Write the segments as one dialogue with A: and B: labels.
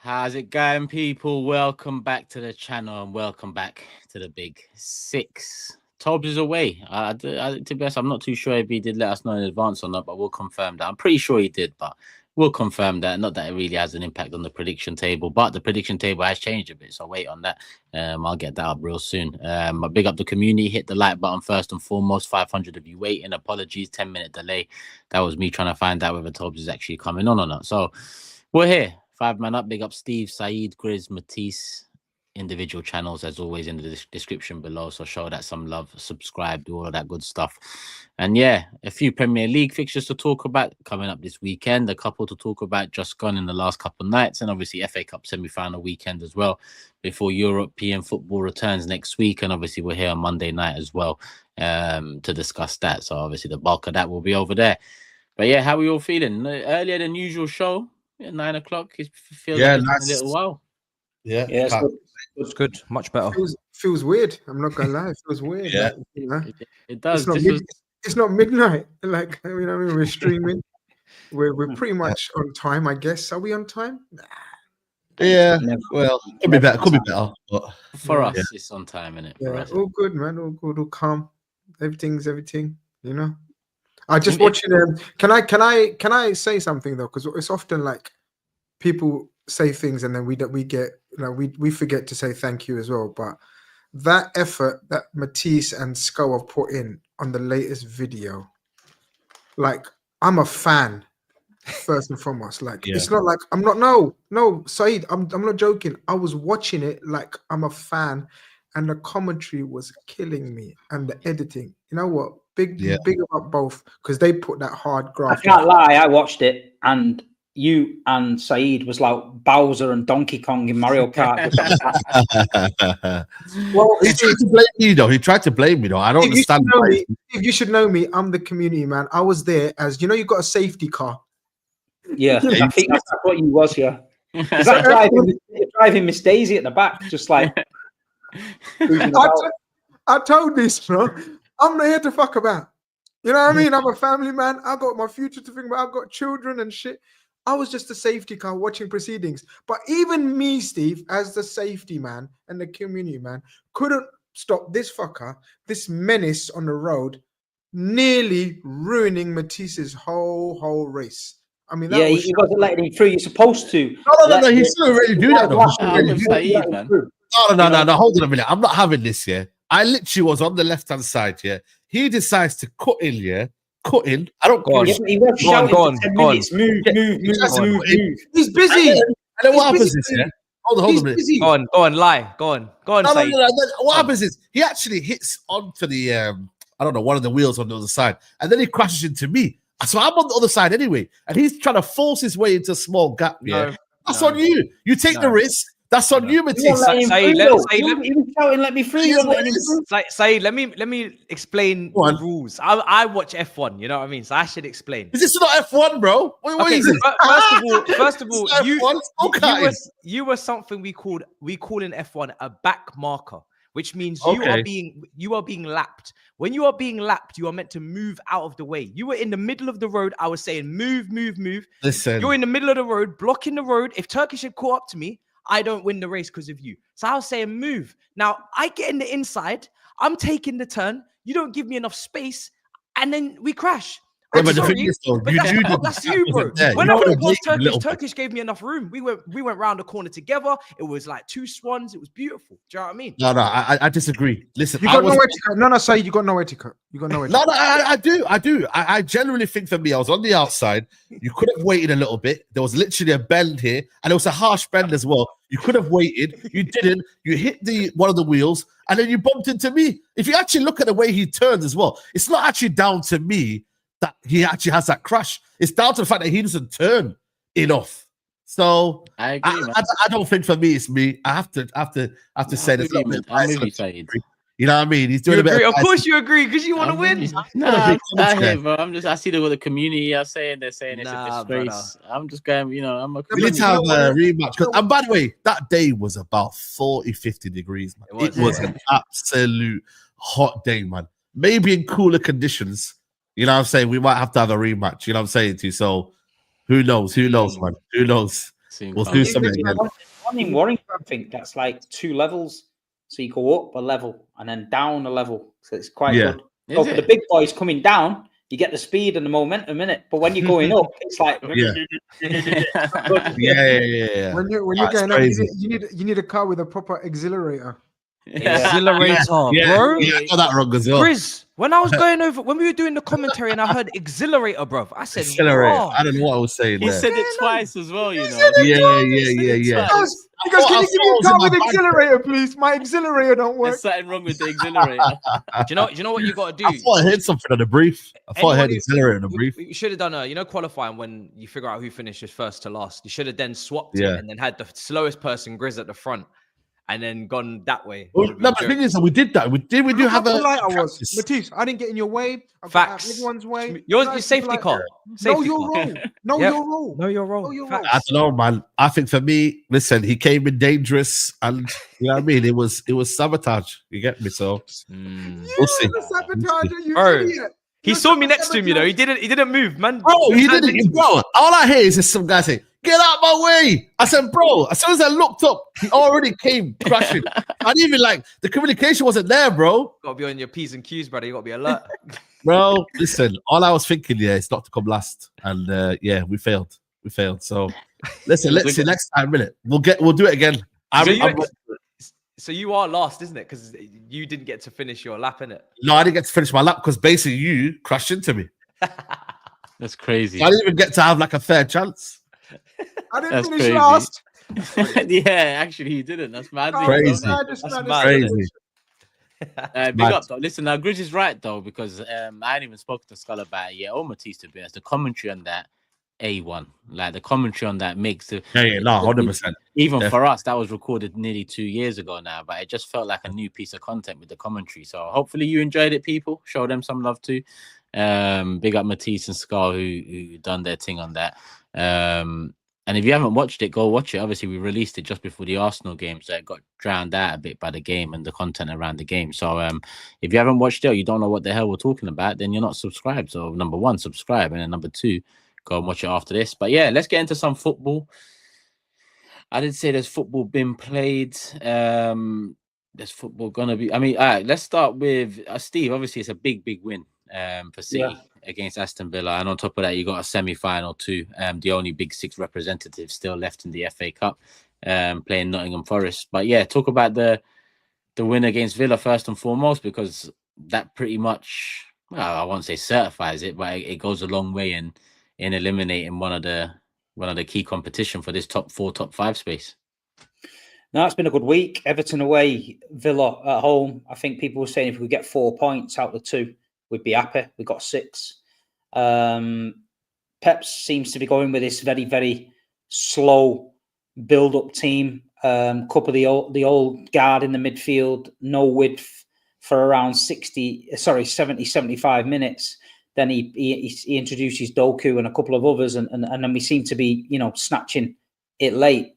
A: How's it going, people? Welcome back to the channel and welcome back to the Big Six. TOBS is away. To be honest, I'm not too sure if he did let us know in advance or not, but we'll confirm that. I'm pretty sure he did, but we'll confirm that. Not that it really has an impact on the prediction table, but the prediction table has changed a bit, so wait on that. I'll get that up real soon. But big up the community. Hit the like button first and foremost. 500 of you waiting. Apologies, 10-minute delay. That was me trying to find out whether TOBS is actually coming on or not. So we're here. 5-man up. Big up Steve, SAEED, GRIZZ, Matisse. Individual channels as always in the description below, so show that some love, subscribe, do all of that good stuff. And yeah, a few Premier League fixtures to talk about coming up this weekend, a couple to talk about just gone in the last couple of nights, and obviously FA Cup semi-final weekend as well before European football returns next week. And obviously we're here on Monday night as well to discuss that, so obviously the bulk of that will be over there. But yeah, how are we all feeling? Earlier than usual show at 9 o'clock. It feels like it's been a little while.
B: Yeah,
C: it's good, much better.
D: Feels weird. I'm not gonna lie, it feels weird.
B: Yeah,
D: like, you know?
A: It does.
D: It's not midnight. Like, you know, we're streaming. We're pretty much on time, I guess. Are we on time? Nah.
B: Yeah. Well, could be better. Could be better. But
A: for us, it's on time, innit?
D: Yeah, all good, man. All good. All calm. Everything's everything. You know. I just watching them. Can I say something though? Because it's often like people say things and then we get, you know, we forget to say thank you as well. But that effort that Matisse and Skull have put in on the latest video, like, I'm a fan first and foremost. Like, it's not like I'm not. No, Saeed, I'm not joking. I was watching it like I'm a fan, and the commentary was killing me, and the editing. You know what? Big about both, because they put that hard graft.
C: I can't lie, I watched it and you and Saeed was like Bowser and Donkey Kong in Mario Kart.
B: Well, he tried to blame me though. I don't understand.
D: If you should know me, I'm the community man. I was there as, you know, you got a safety car.
C: Yeah, I think that's what you was. Yeah, is that driving Miss Daisy at the back, just like.
D: I told this, bro. I'm not here to fuck about. You know what I mean? I'm a family man. I got my future to think about. I've got children and shit. I was just a safety car watching proceedings. But even me, Steve, as the safety man and the community man, couldn't stop this fucker, this menace on the road, nearly ruining Matisse's whole race. I mean, that
C: he wasn't letting him through. You're supposed to.
B: No. He should already do that, though. No. Hold on a minute. I'm not having this, yeah. I literally was on the left-hand side, yeah. He decides to cut in, yeah. Cut in. I don't go on.
C: He was shouting for 10 minutes. Move.
D: He's busy.
B: And then what happens is, yeah. Hold on a minute.
C: Go on, lie. Go on.
B: No. What happens is he actually hits onto the I don't know, one of the wheels on the other side, and then he crashes into me. So I'm on the other side anyway, and he's trying to force his way into a small gap. Yeah, that's on you. You take the risk. That's on you, Matisse.
C: Saeed, let me through. Saeed, let me explain the rules. I watch F1, you know what I mean? So I should explain.
B: Is this not F1, bro? What is it?
C: First of all, you were something we call in F1 a back marker, which means you are being lapped. When you are being lapped, you are meant to move out of the way. You were in the middle of the road. I was saying move.
B: Listen,
C: you're in the middle of the road, blocking the road. If Turkish had caught up to me, I don't win the race because of you. So I was saying move. Now I get in the inside. I'm taking the turn. You don't give me enough space, and then we crash.
B: Yeah, but the thing is, though,
C: that's you, bro. When I was Turkish gave me enough room. We went round the corner together. It was like two swans. It was beautiful. Do you know what I mean?
B: No, I disagree. Listen,
D: you got nowhere to cut. No, Saeed, you got nowhere to cut. You got nowhere to cut.
B: No, I do. I generally think for me, I was on the outside. You could have waited a little bit. There was literally a bend here, and it was a harsh bend as well. You could have waited. You didn't. You hit one of the wheels, and then you bumped into me. If you actually look at the way he turns as well, it's not actually down to me that he actually has that crash. It's down to the fact that he doesn't turn enough. So I don't think for me it's me. I have to say this. You know what I mean? He's doing a bit.
C: Of course you agree because you want to win.
A: Bro. I see the community are saying. They're saying it's a disgrace. Brother. I'm just going. You know, I'm a.
B: We need to have a rematch. And by the way, that day was about 40-50 degrees. Man. It was an absolute hot day, man. Maybe in cooler conditions. You know what I'm saying? We might have to have a rematch. You know what I'm saying to you? So who knows? Who knows, man? Who knows? We'll do something again.
E: One in Warrington, I think that's like 2 levels. So you go up a level and then down a level. So it's quite good. So for the big boys coming down, you get the speed and the momentum in it. But when you're going up, it's like
B: yeah.
D: When you're going up, you need a car with a proper exhilarator.
C: Exhilarator, bro.
B: Yeah, I got that wrong as well.
C: Grizz, when I was going over, when we were doing the commentary and I heard exhilarator, bro, I said,
B: accelerator. I don't know what I was saying.
A: He
B: there.
A: said it twice as well, you know.
B: Yeah.
D: Because can you give me a car with exhilarator, please? My exhilarator don't work.
A: There's something wrong with the exhilarator.
C: Do you know what you got to do?
B: I thought I heard something on the brief. I thought I heard exhilarator on the brief.
C: You should have done qualifying when you figure out who finishes first to last. You should have then swapped it and then had the slowest person, Grizz, at the front. And then gone that way.
B: Well, no, but the thing is, we did that. We do have a.
D: Matisse, I didn't get in your way.
C: Facts.
D: Everyone's way.
C: Your safety car.
D: Know your role. Know your role.
B: I don't know, man. I think for me, listen, he came in dangerous, and you know what I mean. It was sabotage. You get me? So we'll see.
D: Sabotage, you idiot.
C: He saw me next to him, you know. He didn't move, man.
B: Bro, he didn't. Bro, all I hear is just some guy saying, "Get out my way!" I said, "Bro." As soon as I looked up, he already came crashing. I didn't even the communication wasn't there, bro.
C: Gotta be on your P's and Q's, brother. You gotta be alert,
B: bro. Listen, all I was thinking, is not to come last, and we failed. We failed. So, listen, let's see next time, minute. We'll do it again.
C: So you are last, isn't it? Because you didn't get to finish your lap, innit?
B: No, I didn't get to finish my lap because basically you crashed into me.
A: That's crazy.
B: So I didn't even get to have a fair chance.
D: I didn't finish last.
A: Yeah, actually, he didn't. That's mad.
B: Crazy.
A: That's
B: crazy.
A: Big up, though. Listen, now Grizz is right though, because I hadn't even spoken to Skull about it yet. Or Matisse, to be honest. The commentary on that. A1, the commentary on that makes the
B: 100%.
A: Even for us, that was recorded nearly 2 years ago now, but it just felt like a new piece of content with the commentary. So hopefully you enjoyed it, people. Show them some love too. Big up Matisse and Scar who done their thing on that. And if you haven't watched it, go watch it. Obviously, we released it just before the Arsenal game, so it got drowned out a bit by the game and the content around the game. So if you haven't watched it or you don't know what the hell we're talking about, then you're not subscribed. So number 1, subscribe, and then number 2, go and watch it after this. But yeah, let's get into some football. I did say there's football been played. There's football gonna be. I mean, all right, let's start with Steve. Obviously, it's a big win for City against Aston Villa. And on top of that, you got a semi-final too. The only Big Six representative still left in the FA Cup, playing Nottingham Forest. But yeah, talk about the win against Villa first and foremost, because that pretty much, well, I won't say certifies it, but it goes a long way in eliminating one of the key competition for this top 4, top 5 space.
E: No, it's been a good week. Everton away, Villa at home. I think people were saying if we get 4 points out of the 2, we'd be happy. We got 6. Pep seems to be going with this very, very slow build-up team. Couple of the old guard in the midfield, no width for around 70, 75 minutes. Then he introduces Doku and a couple of others, and then we seem to be, snatching it late.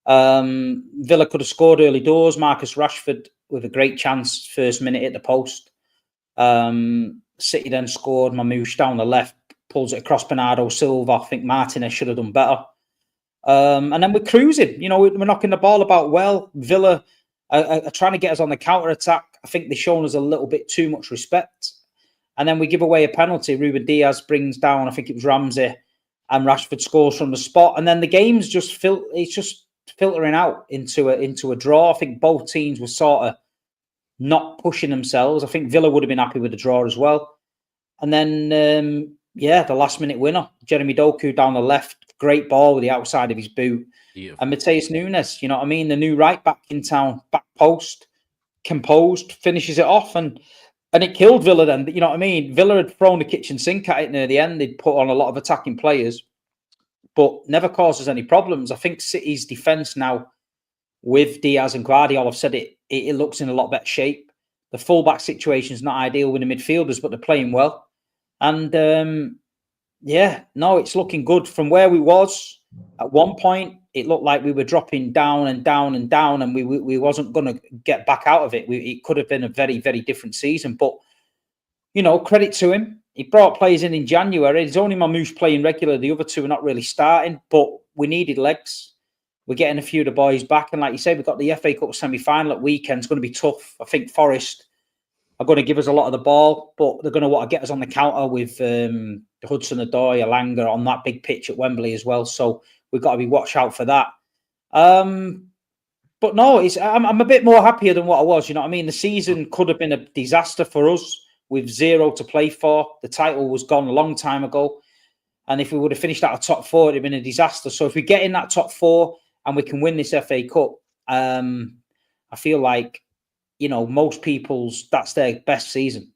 E: Villa could have scored early doors. Marcus Rashford with a great chance, first minute at the post. City then scored. Mamouche down the left, pulls it across Bernardo Silva. I think Martinez should have done better. And then we're cruising. We're knocking the ball about well. Villa are trying to get us on the counter-attack. I think they've shown us a little bit too much respect. And then we give away a penalty. Ruben Diaz brings down, I think it was Ramsey, and Rashford scores from the spot. And then the game's just filtering out into a draw. I think both teams were sort of not pushing themselves. I think Villa would have been happy with the draw as well. And then, the last minute winner, Jeremy Doku down the left, great ball with the outside of his boot. Beautiful. And Mateus Nunes, you know what I mean? The new right back in town, back post, composed, finishes it off. And it killed Villa then, you know what I mean? Villa had thrown the kitchen sink at it near the end. They'd put on a lot of attacking players, but never caused us any problems. I think City's defence now, with Diaz and Guardiola, have said it looks in a lot better shape. The fullback situation is not ideal with the midfielders, but they're playing well. And it's looking good. From where we was, at one point, it looked like we were dropping down and down and down, and we wasn't going to get back out of it. It could have been a very, very different season. But, credit to him. He brought players in January. It's only Mamouche playing regular. The other 2 are not really starting, but we needed legs. We're getting a few of the boys back. And like you say, we've got the FA Cup semi-final at weekend. It's going to be tough. I think Forest are going to give us a lot of the ball, but they're going to want to get us on the counter with Hudson-Odoi, Alanga on that big pitch at Wembley as well. So we've got to be watch out for that. But no, I'm a bit more happier than what I was. You know what I mean? The season could have been a disaster for us with 0 to play for. The title was gone a long time ago. And if we would have finished out of top 4, it'd have been a disaster. So if we get in that top 4 and we can win this FA Cup, I feel like, you know, most people's, that's their best season.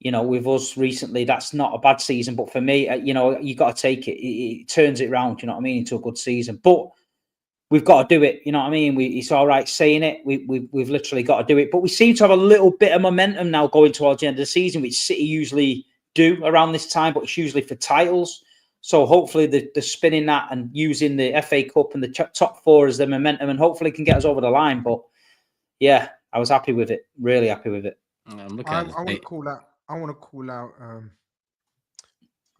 E: You know, with us recently, that's not a bad season. But for me, you know, you got to take it. It turns it round, you know what I mean, into a good season. But we've got to do it. You know what I mean? It's all right saying it. We've literally got to do it. But we seem to have a little bit of momentum now going towards the end of the season, which City usually do around this time, but it's usually for titles. So hopefully the spinning that and using the FA Cup and the top 4 as the momentum, and hopefully can get us over the line. But yeah, I was happy with it. Really happy with it.
D: I want to call out.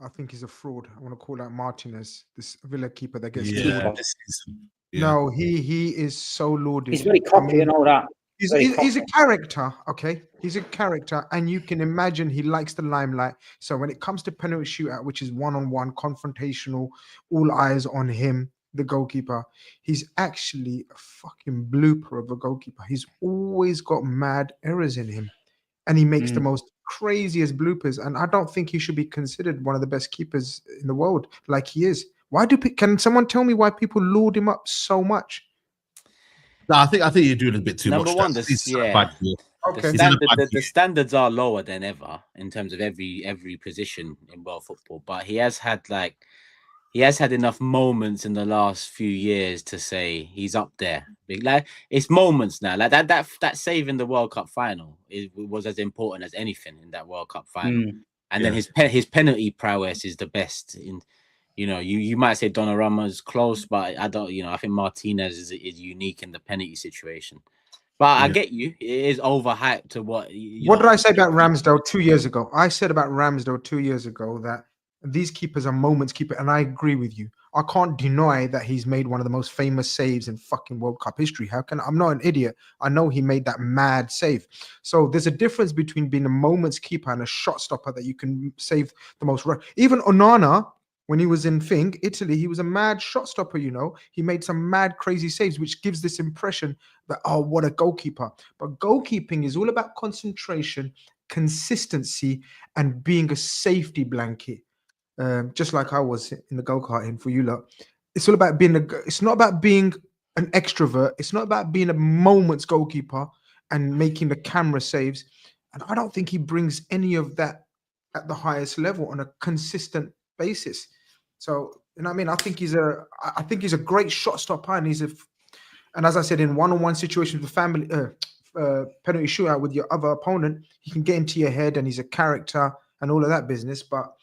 D: I think he's a fraud. I want to call out Martinez, this Villa keeper that gets killed. No, he is so lauded.
E: He's very cocky and all that.
D: He's a character, okay? He's a character, and you can imagine he likes the limelight. So when it comes to penalty shootout, which is one-on-one, confrontational, all eyes on him, the goalkeeper, he's actually a fucking blooper of a goalkeeper. He's always got mad errors in him, and he makes the most craziest bloopers. And I don't think he should be considered one of the best keepers in the world like he is. Can someone tell me why people laud him up so much?
B: No, I think you're doing a bit too much.
A: Number one, the standards are lower than ever in terms of every position in world football. But he has had enough moments in the last few years to say he's up there. Like, it's moments now. Like that save in the World Cup final was as important as anything in that World Cup final. And then his penalty prowess is the best in. You know, you might say Donnarumma's close, but I don't. You know, I think Martinez is unique in the penalty situation. But I get you; it is overhyped to what.
D: What did I say about Ramsdale 2 years ago? I said about Ramsdale 2 years ago that these keepers are moments keeper, and I agree with you. I can't deny that he's made one of the most famous saves in fucking World Cup history. I'm not an idiot. I know he made that mad save. So there's a difference between being a moments keeper and a shot stopper that you can save the most. Even Onana. When he was in Italy, he was a mad shot stopper, you know. He made some mad, crazy saves, which gives this impression that, oh, what a goalkeeper. But goalkeeping is all about concentration, consistency, and being a safety blanket. Just like I was in the go-karting for you lot. It's all about it's not about being an extrovert. It's not about being a moment's goalkeeper and making the camera saves. And I don't think he brings any of that at the highest level on a consistent basis. So, you know what I mean? I think he's a great shot stopper, and and as I said, in one-on-one situations with the family penalty shootout with your other opponent, he can get into your head, and he's a character and all of that business. But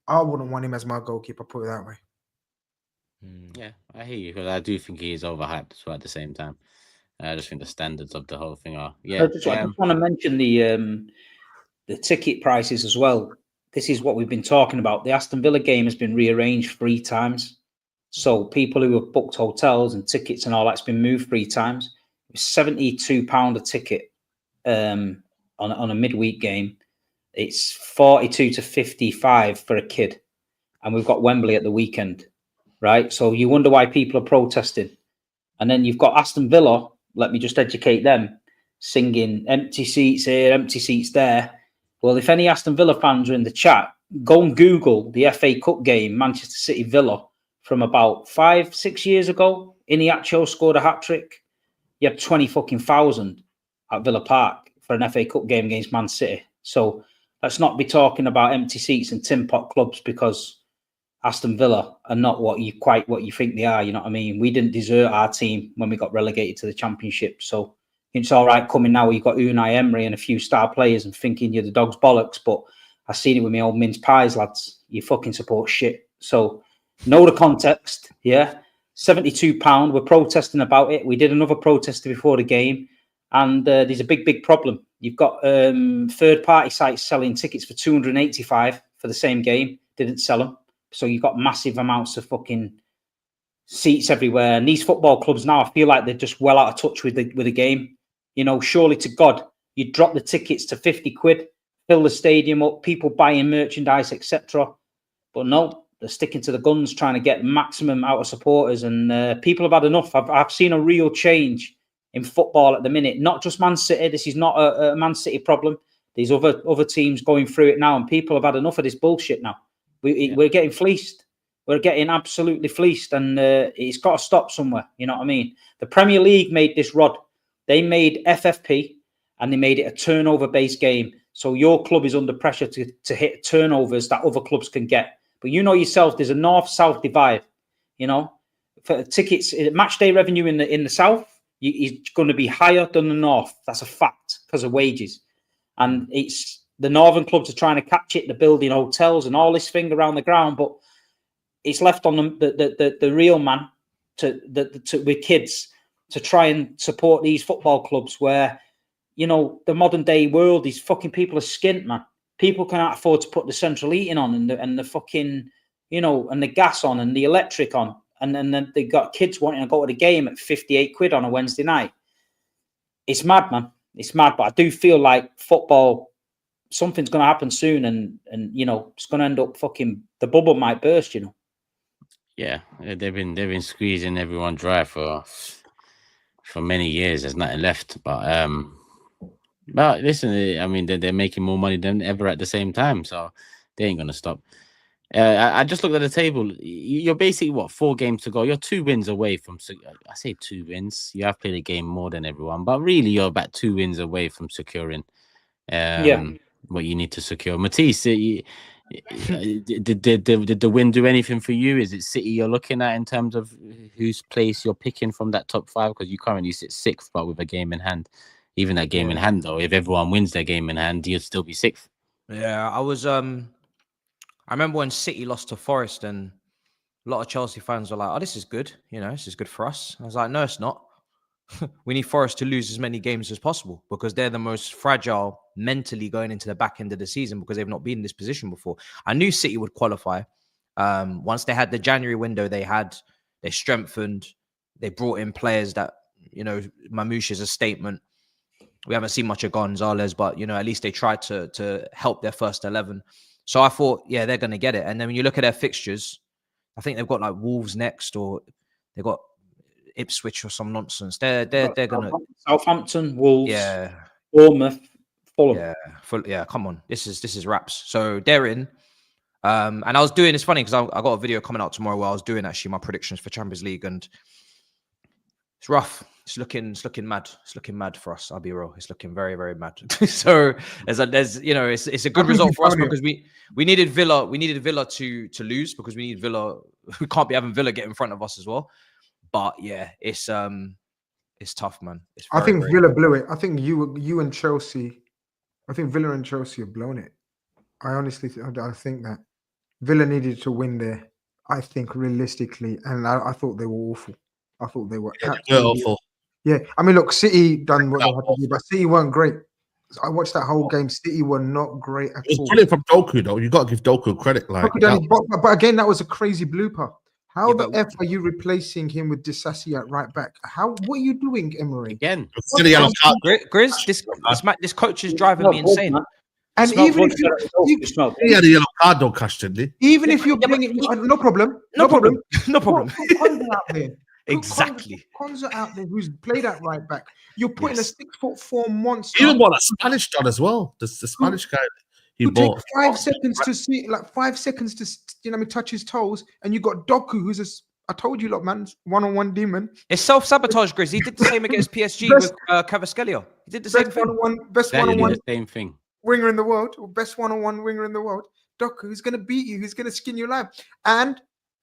D: I wouldn't want him as my goalkeeper, put it that way.
A: Yeah, I hear you, because I do think he is overhyped as well at the same time. I just think the standards of the whole thing are. Yeah,
E: I just want to mention the ticket prices as well. This is what we've been talking about. The Aston Villa game has been rearranged 3 times. So people who have booked hotels and tickets and all that's been moved 3 times. It was £72 a ticket on a midweek game. It's 42 to 55 for a kid. And we've got Wembley at the weekend, right? So you wonder why people are protesting. And then you've got Aston Villa, let me just educate them, singing empty seats here, empty seats there. Well, if any Aston Villa fans are in the chat, go and Google the FA Cup game, Manchester City Villa, from about 5-6 years ago. Iniacho scored a hat-trick. You had 20,000 at Villa Park for an FA Cup game against Man City. So let's not be talking about empty seats and tin pot clubs because Aston Villa are not what you think they are. You know what I mean? We didn't desert our team when we got relegated to the Championship. So it's all right coming now. You've got Unai Emery and a few star players and thinking you're the dog's bollocks. But I've seen it with my old mince pies, lads. You fucking support shit. So know the context. Yeah. £72. We're protesting about it. We did another protest before the game. And there's a big problem. You've got third-party sites selling tickets for $285 for the same game. Didn't sell them. So you've got massive amounts of fucking seats everywhere. And these football clubs now, I feel like they're just well out of touch with the game. You know, surely to God, you drop the tickets to 50 quid, fill the stadium up, people buying merchandise, etc. But no, they're sticking to the guns, trying to get maximum out of supporters. And people have had enough. I've seen a real change in football at the minute. Not just Man City. This is not a Man City problem. There's other teams going through it now, and people have had enough of this bullshit now. We're getting fleeced. We're getting absolutely fleeced, and it's got to stop somewhere. You know what I mean? The Premier League made this rod. They made FFP, and they made it a turnover-based game. So your club is under pressure to hit turnovers that other clubs can get. But you know yourself, there's a north-south divide. You know, for tickets, match day revenue in the south is going to be higher than the north. That's a fact because of wages. And it's the northern clubs are trying to catch it. They're building hotels and all this thing around the ground, but it's left on the real man with kids to try and support these football clubs where, you know, the modern day world, these fucking people are skint, man. People cannot afford to put the central heating on and the fucking, you know, and the gas on and the electric on. And then they got kids wanting to go to the game at 58 quid on a Wednesday night. It's mad, man. It's mad. But I do feel like football, something's going to happen soon. And you know, it's going to end up fucking, the bubble might burst, you know.
A: Yeah, they've been squeezing everyone dry for many years. There's nothing left. But listen, I mean, they're making more money than ever at the same time, so they ain't gonna stop. I just looked at the table. You're basically, what, 4 games to go. You're 2 wins away from, I say 2 wins. You have played a game more than everyone, but really you're about 2 wins away from securing what you need to secure. Matisse, did the win do anything for you? Is it City you're looking at in terms of whose place you're picking from that top 5? Because you currently sit 6th, but with a game in hand. Even that game in hand, though, if everyone wins their game in hand, you'd still be 6th.
C: Yeah, I remember when City lost to Forest, and a lot of Chelsea fans were like, "Oh, this is good. You know, this is good for us." I was like, "No, it's not. We need Forest to lose as many games as possible because they're the most fragile mentally going into the back end of the season because they've not been in this position before." I knew City would qualify. Once they had the January window, they strengthened. They brought in players that, you know, Mamouche is a statement. We haven't seen much of Gonzalez, but, you know, at least they tried to help their first 11. So I thought, yeah, they're going to get it. And then when you look at their fixtures, I think they've got like Wolves next, or they've got Ipswich or some nonsense. They're going to
E: Southampton, Wolves,
C: yeah,
E: Bournemouth, Fulham.
C: Yeah, come on. This is wraps. So they're in. And I was doing, it's funny because I got a video coming out tomorrow where I was doing actually my predictions for Champions League, and it's rough. It's looking mad. It's looking mad for us. I'll be real. It's looking very, very mad. So there's you know, it's a good result for us because we needed Villa. We needed Villa to lose because we need Villa. We can't be having Villa get in front of us as well. But yeah, it's tough, man.
D: I think Villa blew it. I think you and Chelsea. I think Villa and Chelsea have blown it. I honestly I think that Villa needed to win there. I think realistically, and I thought they were awful. I thought they were absolutely awful. Yeah, I mean, look, City done what they had to do, but City weren't great. I watched that whole game. City were not great at all.
B: It's brilliant from Doku, though. You got to give Doku credit. Like,
D: but again, that was a crazy blooper. How the F are you replacing him with Disasi at right back? What are you doing, Emery?
A: Again,
C: GRIZZ, this coach is driving me insane.
D: And even if
B: he had a yellow card, though, Cash, didn't he?
D: Even if you're bringing, no problem.
C: Exactly.
D: Konza out there who's played at right back. You're putting a 6'4" monster.
B: Even what a Spanish done as well. The Spanish guy he bought.
D: 5 seconds to see, like 5 seconds to touch his toes, and you got Doku, who's I told you, lot, man, one-on-one demon.
C: It's self-sabotage, GRIZZ. He did the same against PSG with Cavaschellia. He did the same thing.
D: Best one-on-one
A: same thing.
D: Winger in the world, or best one-on-one winger in the world. Doku, who's going to beat you, who's going to skin you alive. And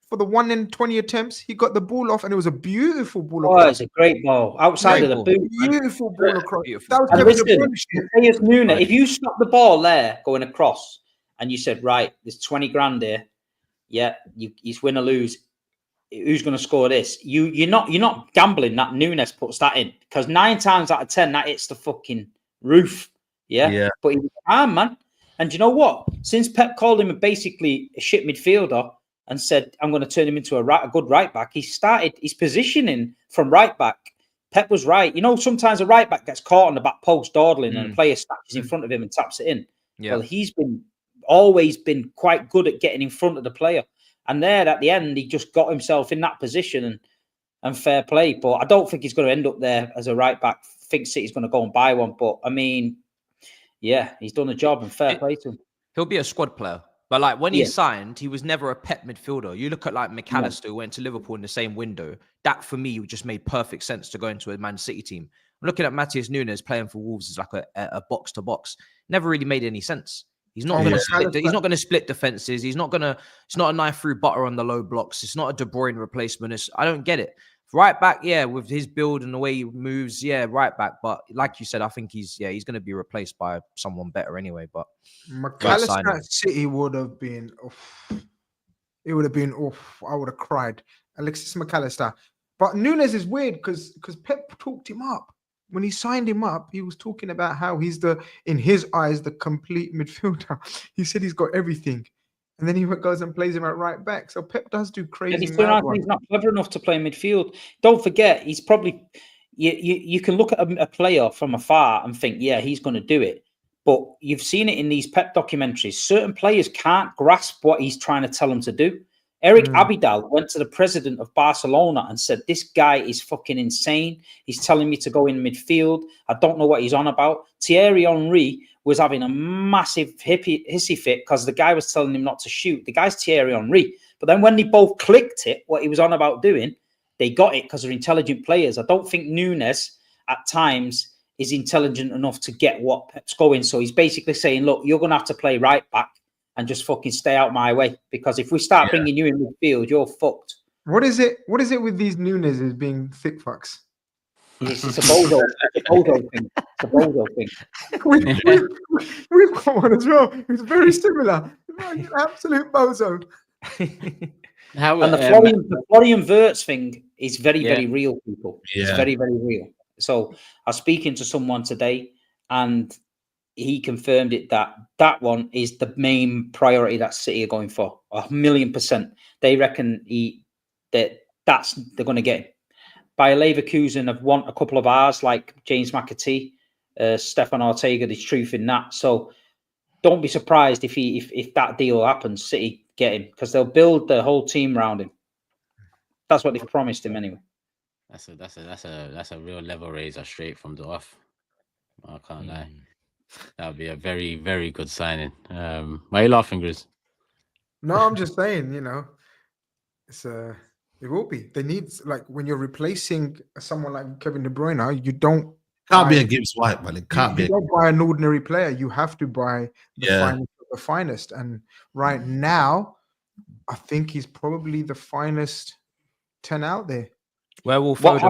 D: for the 1 in 20 attempts, he got the ball off, and it was a beautiful ball.
E: Oh, it's a great ball outside of the boot.
D: Beautiful ball across.
E: That was listen, if you stop the ball there going across, and you said, right, there's 20 grand here, yeah, you win or lose. Who's going to score this? You're not gambling that Nunes puts that in, because 9 times out of 10 that hits the fucking roof. Yeah. But he's man. And you know what? Since Pep called him basically a shit midfielder, and said, I'm going to turn him into a good right back. He started his positioning from right back. Pep was right. You know, sometimes a right back gets caught on the back post dawdling and a player snatches in front of him and taps it in. Well, he's always been quite good at getting in front of the player. And there at the end, he just got himself in that position and fair play. But I don't think he's going to end up there as a right back. I think City's going to go and buy one. But I mean, yeah, he's done the job and fair play to him.
C: He'll be a squad player. But like when he signed, he was never a Pep midfielder. You look at like McAllister, who went to Liverpool in the same window. That for me just made perfect sense to go into a Man City team. I'm looking at Matías Núñez playing for Wolves as like a box to box. Never really made any sense. He's not going to split. He's not going to split defenses. He's not going to. It's not a knife through butter on the low blocks. It's not a De Bruyne replacement. I don't get it. Right back, with his build and the way he moves, right back. But like you said, I think he's going to be replaced by someone better anyway. But
D: McAllister at City would have been, it would have been, I would have cried. Alexis McAllister. But Núñez is weird because Pep talked him up. When he signed him up, he was talking about how he's in his eyes, the complete midfielder. He said he's got everything. And then he goes and plays him at right back. So Pep does do crazy.
E: He's not clever enough to play midfield. Don't forget, he's probably you can look at a player from afar and think, yeah, he's going to do it. But you've seen it in these Pep documentaries. Certain players can't grasp what he's trying to tell them to do. Eric Abidal went to the president of Barcelona and said, this guy is fucking insane. He's telling me to go in midfield. I don't know what he's on about. Thierry Henry was having a massive hissy fit because the guy was telling him not to shoot. The guy's Thierry Henry. But then when they both clicked it, what he was on about doing, they got it because they're intelligent players. I don't think Núñez at times is intelligent enough to get what Pep's going. So he's basically saying, look, you're going to have to play right back and just fucking stay out my way. Because if we start bringing you in midfield, you're fucked.
D: What is it with these Núñezes being thick fucks?
E: It's a bozo. It's a bozo thing. It's a bozo thing.
D: We've got one as well. It's very similar. An absolute bozo.
E: And the Florian Wirtz thing is very, very real, people. It's very, very real. So I was speaking to someone today and he confirmed it that one is the main priority that City are going for. 1,000,000%. They reckon they're going to get him. Bayer Leverkusen have won a couple of hours, like James McAtee, Stefan Ortega. There's truth in that. So don't be surprised if that deal happens. City get him because they'll build the whole team around him. That's what they've promised him anyway.
A: That's a real level raiser straight from the off. I can't lie. That would be a very, very good signing. Why are you laughing, Grizz?
D: No, I'm just saying, it's it will be. They need, like, when you're replacing someone like Kevin De Bruyne, you can't
B: be a Gibbs White, man. It can't be.
D: You don't buy an ordinary player. You have to buy the finest. And right now, I think he's probably the finest 10 out there.
C: Where will
E: what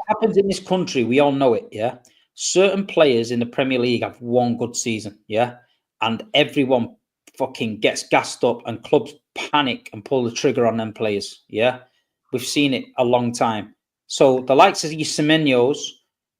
E: happens in this country? We all know it. Yeah, certain players in the Premier League have one good season. Yeah, and everyone fucking gets gassed up, and clubs panic and pull the trigger on them players. Yeah. We've seen it a long time. So the likes of your Semenyos,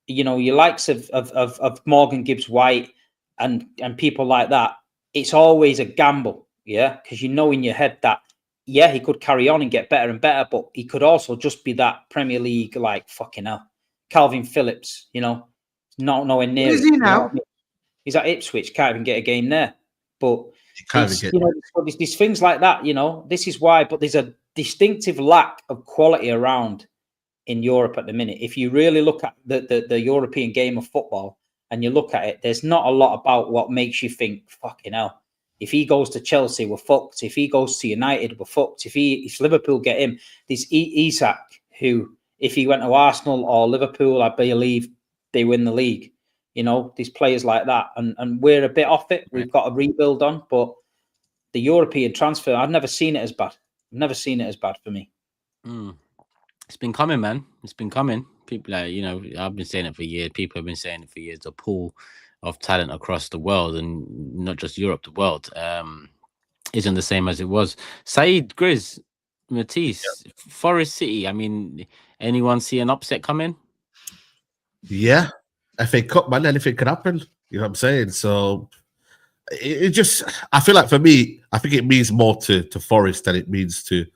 E: your likes of Morgan Gibbs White and people like that, it's always a gamble, because in your head that, he could carry on and get better and better, but he could also just be that Premier League, like, fucking hell. Calvin Phillips, not nowhere near.
D: Where is he now?
E: He's at Ipswich, can't even get a game there. But there's things like that, this is why, but there's a distinctive lack of quality around in Europe at the minute. If you really look at the European game of football and you look at it, there's not a lot about what makes you think, fucking hell, if he goes to Chelsea, we're fucked. If he goes to United, we're fucked. If Liverpool get him, there's Isak, who, if he went to Arsenal or Liverpool, I believe they win the league. These players like that. And we're a bit off it. We've got a rebuild on, but the European transfer, I've never seen it as bad. I've never seen it as bad for me.
A: It's been coming, man. It's been coming. People, I've been saying it for years. People have been saying it for years. The pool of talent across the world, and not just Europe, the world, isn't the same as it was. SAEED, GRIZZ, Matisse, Forest City. I mean, anyone see an upset coming?
B: Yeah. FA Cup, man. Anything can happen. You know what I'm saying? So it just, I feel like for me, I think it means more to Forest than it means to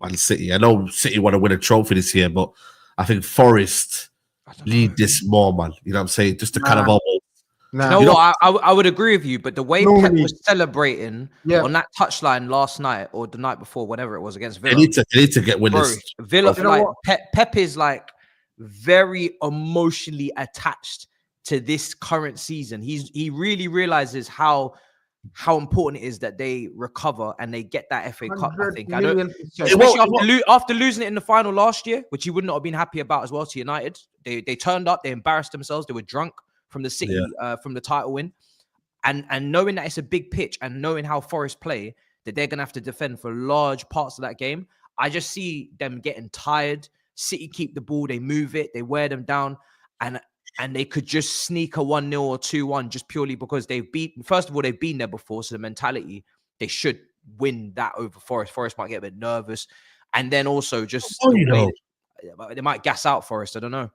B: Man City. I know City want to win a trophy this year, but I think Forest lead this more, man. You know what I'm saying? Just to kind of almost.
C: Nah. You know what? I would agree with you, but the way Pep was celebrating on that touchline last night or the night before, whatever it was against Villa,
B: they need to get winners.
C: Villa, like Pep is like very emotionally attached to this current season. He really realizes how important it is that they recover and they get that FA Cup. I think especially after losing it in the final last year, which he would not have been happy about as well to United. They turned up, they embarrassed themselves, they were drunk from the City from the title win, and knowing that it's a big pitch and knowing how Forest play, that they're gonna have to defend for large parts of that game. I just see them getting tired. City keep the ball, they move it, they wear them down, and they could just sneak a 1-0 or 2-1 just purely because first of all, they've been there before. So the mentality, they should win that over Forest. Forest might get a bit nervous. And then also just, they might gas out Forest. I don't know.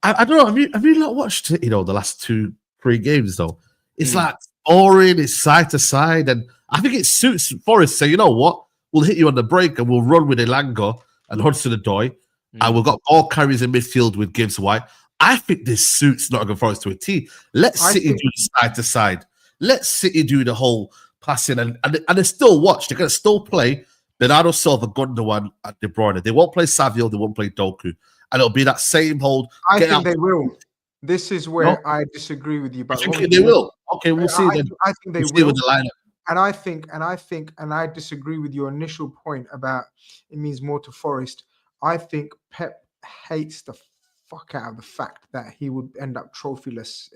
B: I don't know. Have you not watched, the last 2-3 games though? It's like boring, it's side to side. And I think it suits Forest. So you know what? We'll hit you on the break and we'll run with Elanga and Hudson-Odoi. And we've got all carries in midfield with Gibbs White. I think this suits Nottingham Forest to a T. Let City do the side to side. Let City do the whole passing, and they still watch. They're going to still play Bernardo Silva, Gundogan, and De Bruyne. They won't play Savio. They won't play Doku, and it'll be that same hold.
D: I think they will. This is where I disagree with you. But
B: they will. Okay, we'll see.
D: I think they will. With the lineup. And I disagree with your initial point about it means more to Forest. I think Pep hates the fuck out of the fact that he would end up trophyless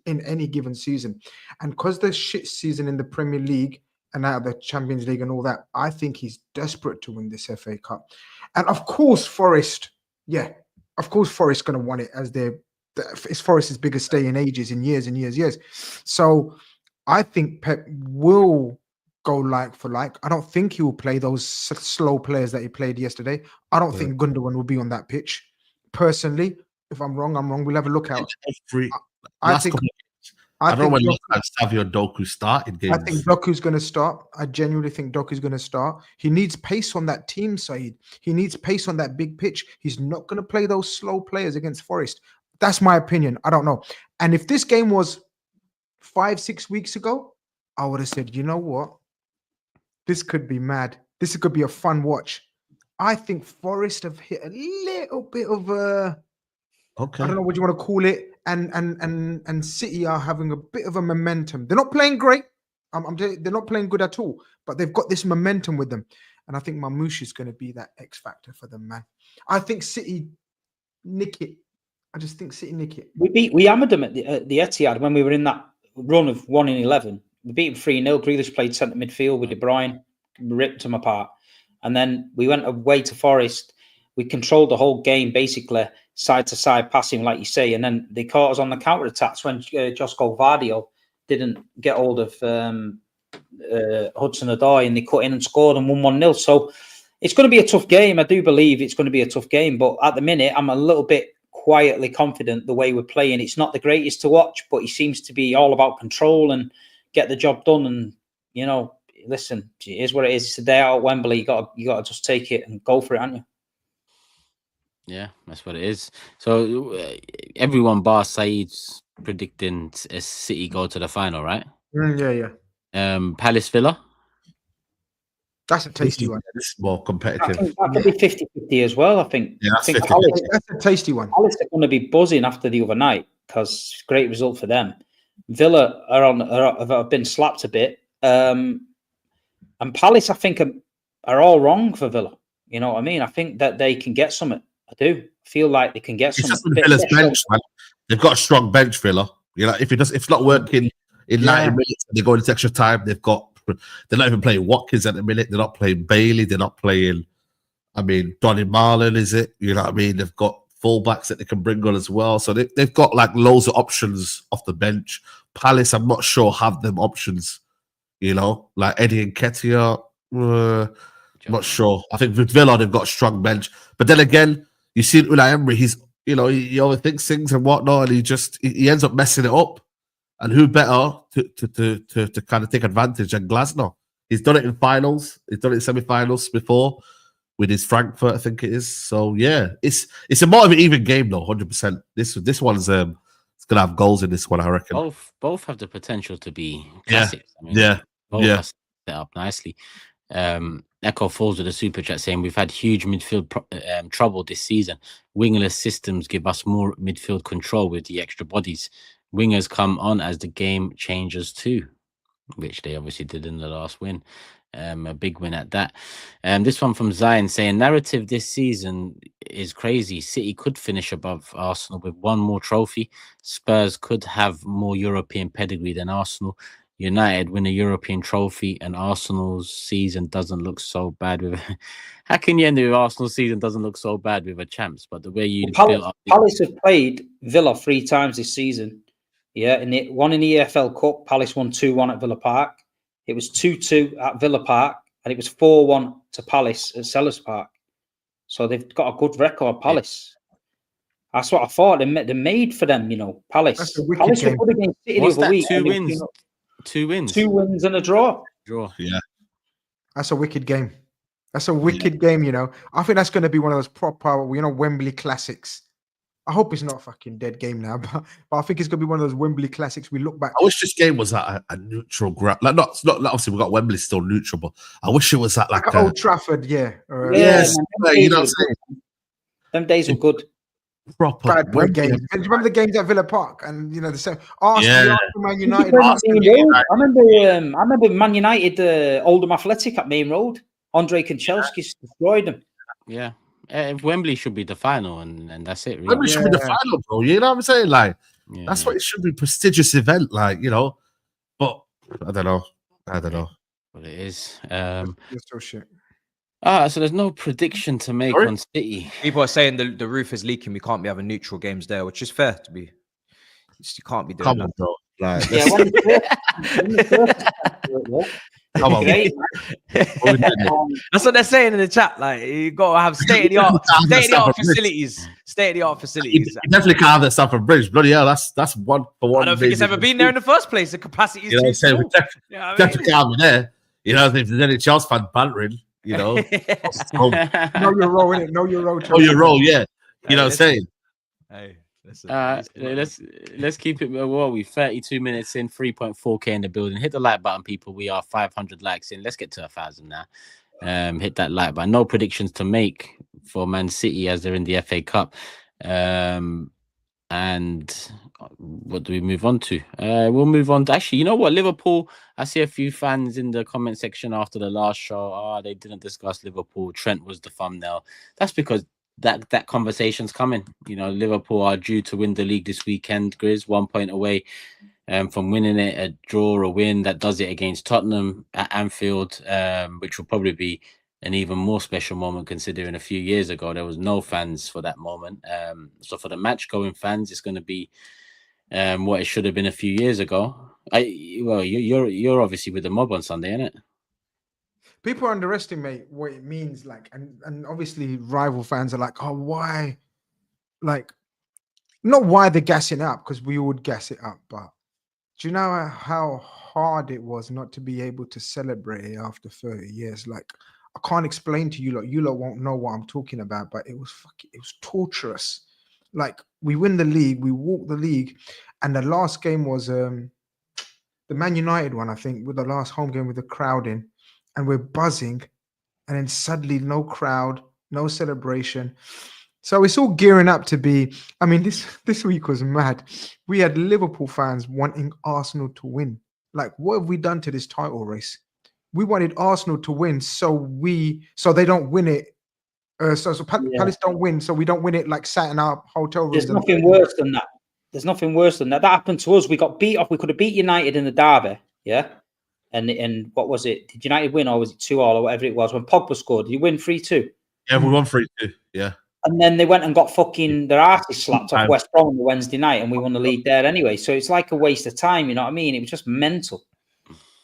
D: in any given season, and because there's shit season in the Premier League and out of the Champions League and all that, I think he's desperate to win this FA Cup. And of course Forest going to want it as it's Forest's biggest stay in ages, in years and years. So I think Pep will go like for like. I don't think he will play those slow players that he played yesterday. I don't think Gundogan will be on that pitch. Personally, if I'm wrong, I'm wrong. We'll have a look out. I don't know when
B: Savio Doku started games.
D: I think Doku's going to start. I genuinely think Doku's going to start. He needs pace on that team, SAEED. He needs pace on that big pitch. He's not going to play those slow players against Forest. That's my opinion. I don't know. And if this game was 5-6 weeks ago, I would have said, you know what? This could be mad. This could be a fun watch. I think Forest have hit a little bit of a, I don't know what you want to call it, and City are having a bit of a momentum. They're not playing great. They're not playing good at all, but they've got this momentum with them, and I think Mamouche is going to be that X factor for them, man. I think City nick it. I just think City nick it.
E: We hammered them at the Etihad when we were in that run of 1-11. We beat them 3-0. Grealish played centre midfield with De Bruyne, ripped them apart. And then we went away to Forest. We controlled the whole game, basically, side-to-side passing, like you say. And then they caught us on the counter-attacks when Josko Vardy didn't get hold of Hudson-Odoi, and they cut in and scored and won 1-0. So it's going to be a tough game. I do believe it's going to be a tough game. But at the minute, I'm a little bit quietly confident the way we're playing. It's not the greatest to watch, but he seems to be all about control and get the job done. And, listen, it is what it is. It's a day out at Wembley. You got to just take it and go for it, haven't you?
A: Yeah, that's what it is. So everyone bar SAEED's predicting a City go to the final, right?
D: Yeah.
A: Palace Villa.
D: That's a tasty one.
B: It's more competitive.
E: That could be 50-50 as well, I think. Yeah,
D: that's a tasty one.
E: Palace are going to be buzzing after the other night because great result for them. Villa have been slapped a bit. And Palace, I think, are all wrong for Villa. You know what I mean? I think that they can get something. I do feel like they can get something.
B: Villa's bench, man. They've got a strong bench, Villa. If it's not working in 90 minutes, they go into extra time. They're not even playing Watkins at the minute. They're not playing Bailey. They're not playing. Donny Marlon, is it? You know what I mean? They've got fullbacks that they can bring on as well. So they've got like loads of options off the bench. Palace, I'm not sure, have them options. Like Eddie and Nketiah, I'm not sure. I think with Villa, they've got a strong bench. But then again, you see Unai Emery, he overthinks things and whatnot, and he ends up messing it up. And who better to kind of take advantage than Glasgow? He's done it in finals. He's done it in semi-finals before with his Frankfurt, I think it is. So yeah, it's a more of an even game though, 100%. This one's it's gonna have goals in this one, I reckon.
A: Both have the potential to be
B: Yeah.
A: classics. I mean, both are set up nicely. Echo falls with a super chat saying we've had huge midfield trouble this season. Wingless systems give us more midfield control with the extra bodies. Wingers come on as the game changes too, which they obviously did in the last win. A big win at that. This one from Zion saying narrative this season is crazy. City could finish above Arsenal with one more trophy. Spurs could have more European pedigree than Arsenal. United win a European trophy and Arsenal's season doesn't look so bad with how can you end with Arsenal's season doesn't look so bad with a champs, but the way you built up
E: Palace have played Villa 3 times this season. Yeah, and it won in the EFL Cup. Palace won 2-1 at Villa Park. It was 2-2 at Villa Park, and it was 4-1 to Palace at Sellers Park. So they've got a good record, Palace. That's what I thought. They're made for them, you know, Palace.
D: That's a wicked
E: Palace
D: game.
E: were good against City the other week.
A: 2 wins? 2 wins.
E: 2 wins and a draw.
B: Yeah.
D: That's a wicked game. That's a wicked game, you know. I think that's going to be one of those proper, Wembley classics. I hope it's not a fucking dead game now, but I think it's going to be one of those Wembley classics. We look back.
B: I wish this game was at a neutral ground. Like, not obviously we got Wembley still neutral, but I wish it was at like
D: Old Trafford, yeah.
B: Yes, you know what I'm saying?
E: Them days were good.
B: Proper
D: Bad boy
B: Wembley.
D: games. Do you remember the games at Villa Park? And, the same Arsenal, Man United.
E: I remember Man United, Oldham Athletic at Main Road. Andre Kanchelski destroyed them.
A: Yeah. Wembley should be the final, and that's it. Really.
B: Wembley should be the final, bro. You know what I'm saying? Like, that's what it should be. Prestigious event, like, you know. But I don't know.
A: But it is.
D: It's so shit.
A: So there's no prediction to make on City.
C: People are saying the roof is leaking. We can't be having neutral games there, which is fair to be. You can't be doing
B: Come
C: that.
B: on, bro. Like,
C: Come on. That's what they're saying in the chat. Like, you got to have state of the art facilities. State of the art facilities.
B: You definitely can't have that Stamford Bridge. Bloody hell, that's one for one.
C: I don't think it's ever been there in the first place. The capacity is too small.
B: Definitely can't be there. You know, if there's any Chelsea fan bantering, you know.
D: Know your role, innit? Know your role.
B: Know your role, yeah. You know what I'm saying?
C: Hey.
A: Let's keep it. What are we? 32 minutes in, 3.4k in the building. Hit the like button, people. We are 500 likes in. Let's get to 1,000 now. Hit that like button. No predictions to make for Man City as they're in the FA Cup. And what do we move on to? We'll move on to, actually, you know what? Liverpool. I see a few fans in the comment section after the last show. They didn't discuss Liverpool. Trent was the thumbnail. That's because that conversation's coming. You know, Liverpool are due to win the league this weekend. GRIZZ 1 point away from winning it. A draw or a win that does it against Tottenham at Anfield, which will probably be an even more special moment considering a few years ago there was no fans for that moment. So for the match going fans, it's going to be what it should have been a few years ago. You're obviously with the mob on Sunday, innit?
D: People underestimate what it means, like, and obviously rival fans are like, oh, why? Like, not why they're gassing it up, because we would gas it up, but do you know how hard it was not to be able to celebrate it after 30 years? Like, I can't explain to you, like, you lot won't know what I'm talking about, but it was torturous. Like, we win the league, we walk the league, and the last game was the Man United one, I think, with the last home game with the crowd in. And we're buzzing, and then suddenly no crowd, no celebration. So it's all gearing up to be. I mean, this week was mad. We had Liverpool fans wanting Arsenal to win. Like, what have we done to this title race? We wanted Arsenal to win, so they don't win it. So Palace don't win, so we don't win it. Like, sat in our hotel rooms.
E: There's nothing worse than that. There's nothing worse than that. That happened to us. We got beat off. We could have beat United in the derby. Yeah. And what was it? Did United win, or was it 2-2 or whatever it was when Pogba scored? Did you win 3-2?
B: Yeah, we won 3-2. Yeah.
E: And then they went and got fucking their asses slapped off West Brom on the Wednesday night, and we won the league there anyway. So it's like a waste of time. You know what I mean? It was just mental.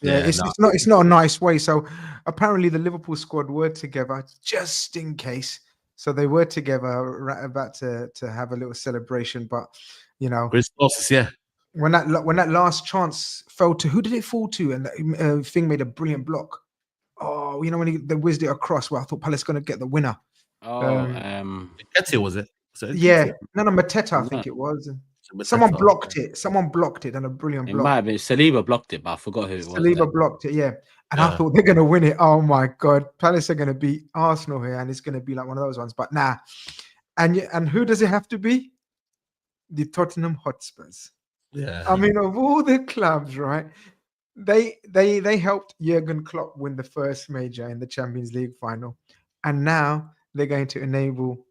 D: Yeah, it's not a nice way. So apparently the Liverpool squad were together just in case. So they were together, right about to have a little celebration, but you know,
B: GRIZZ closest, yeah.
D: when that last chance fell to, who did it fall to? And that thing made a brilliant block. Oh, you know, when they whizzed it across, well, I thought Palace going to get the winner.
B: Ketty, was it?
D: Yeah, no, Mateta, I think it was. Someone blocked it. Someone blocked it, and a brilliant block.
A: It might have been Saliba blocked it, but I forgot who it was.
D: Saliba blocked it, yeah. And I thought they're going to win it. Oh my God, Palace are going to beat Arsenal here, and it's going to be like one of those ones. But nah. And who does it have to be? The Tottenham Hotspurs.
B: Yeah.
D: I mean, of all the clubs, right? They helped Jurgen Klopp win the first major in the Champions League final, and now they're going to enable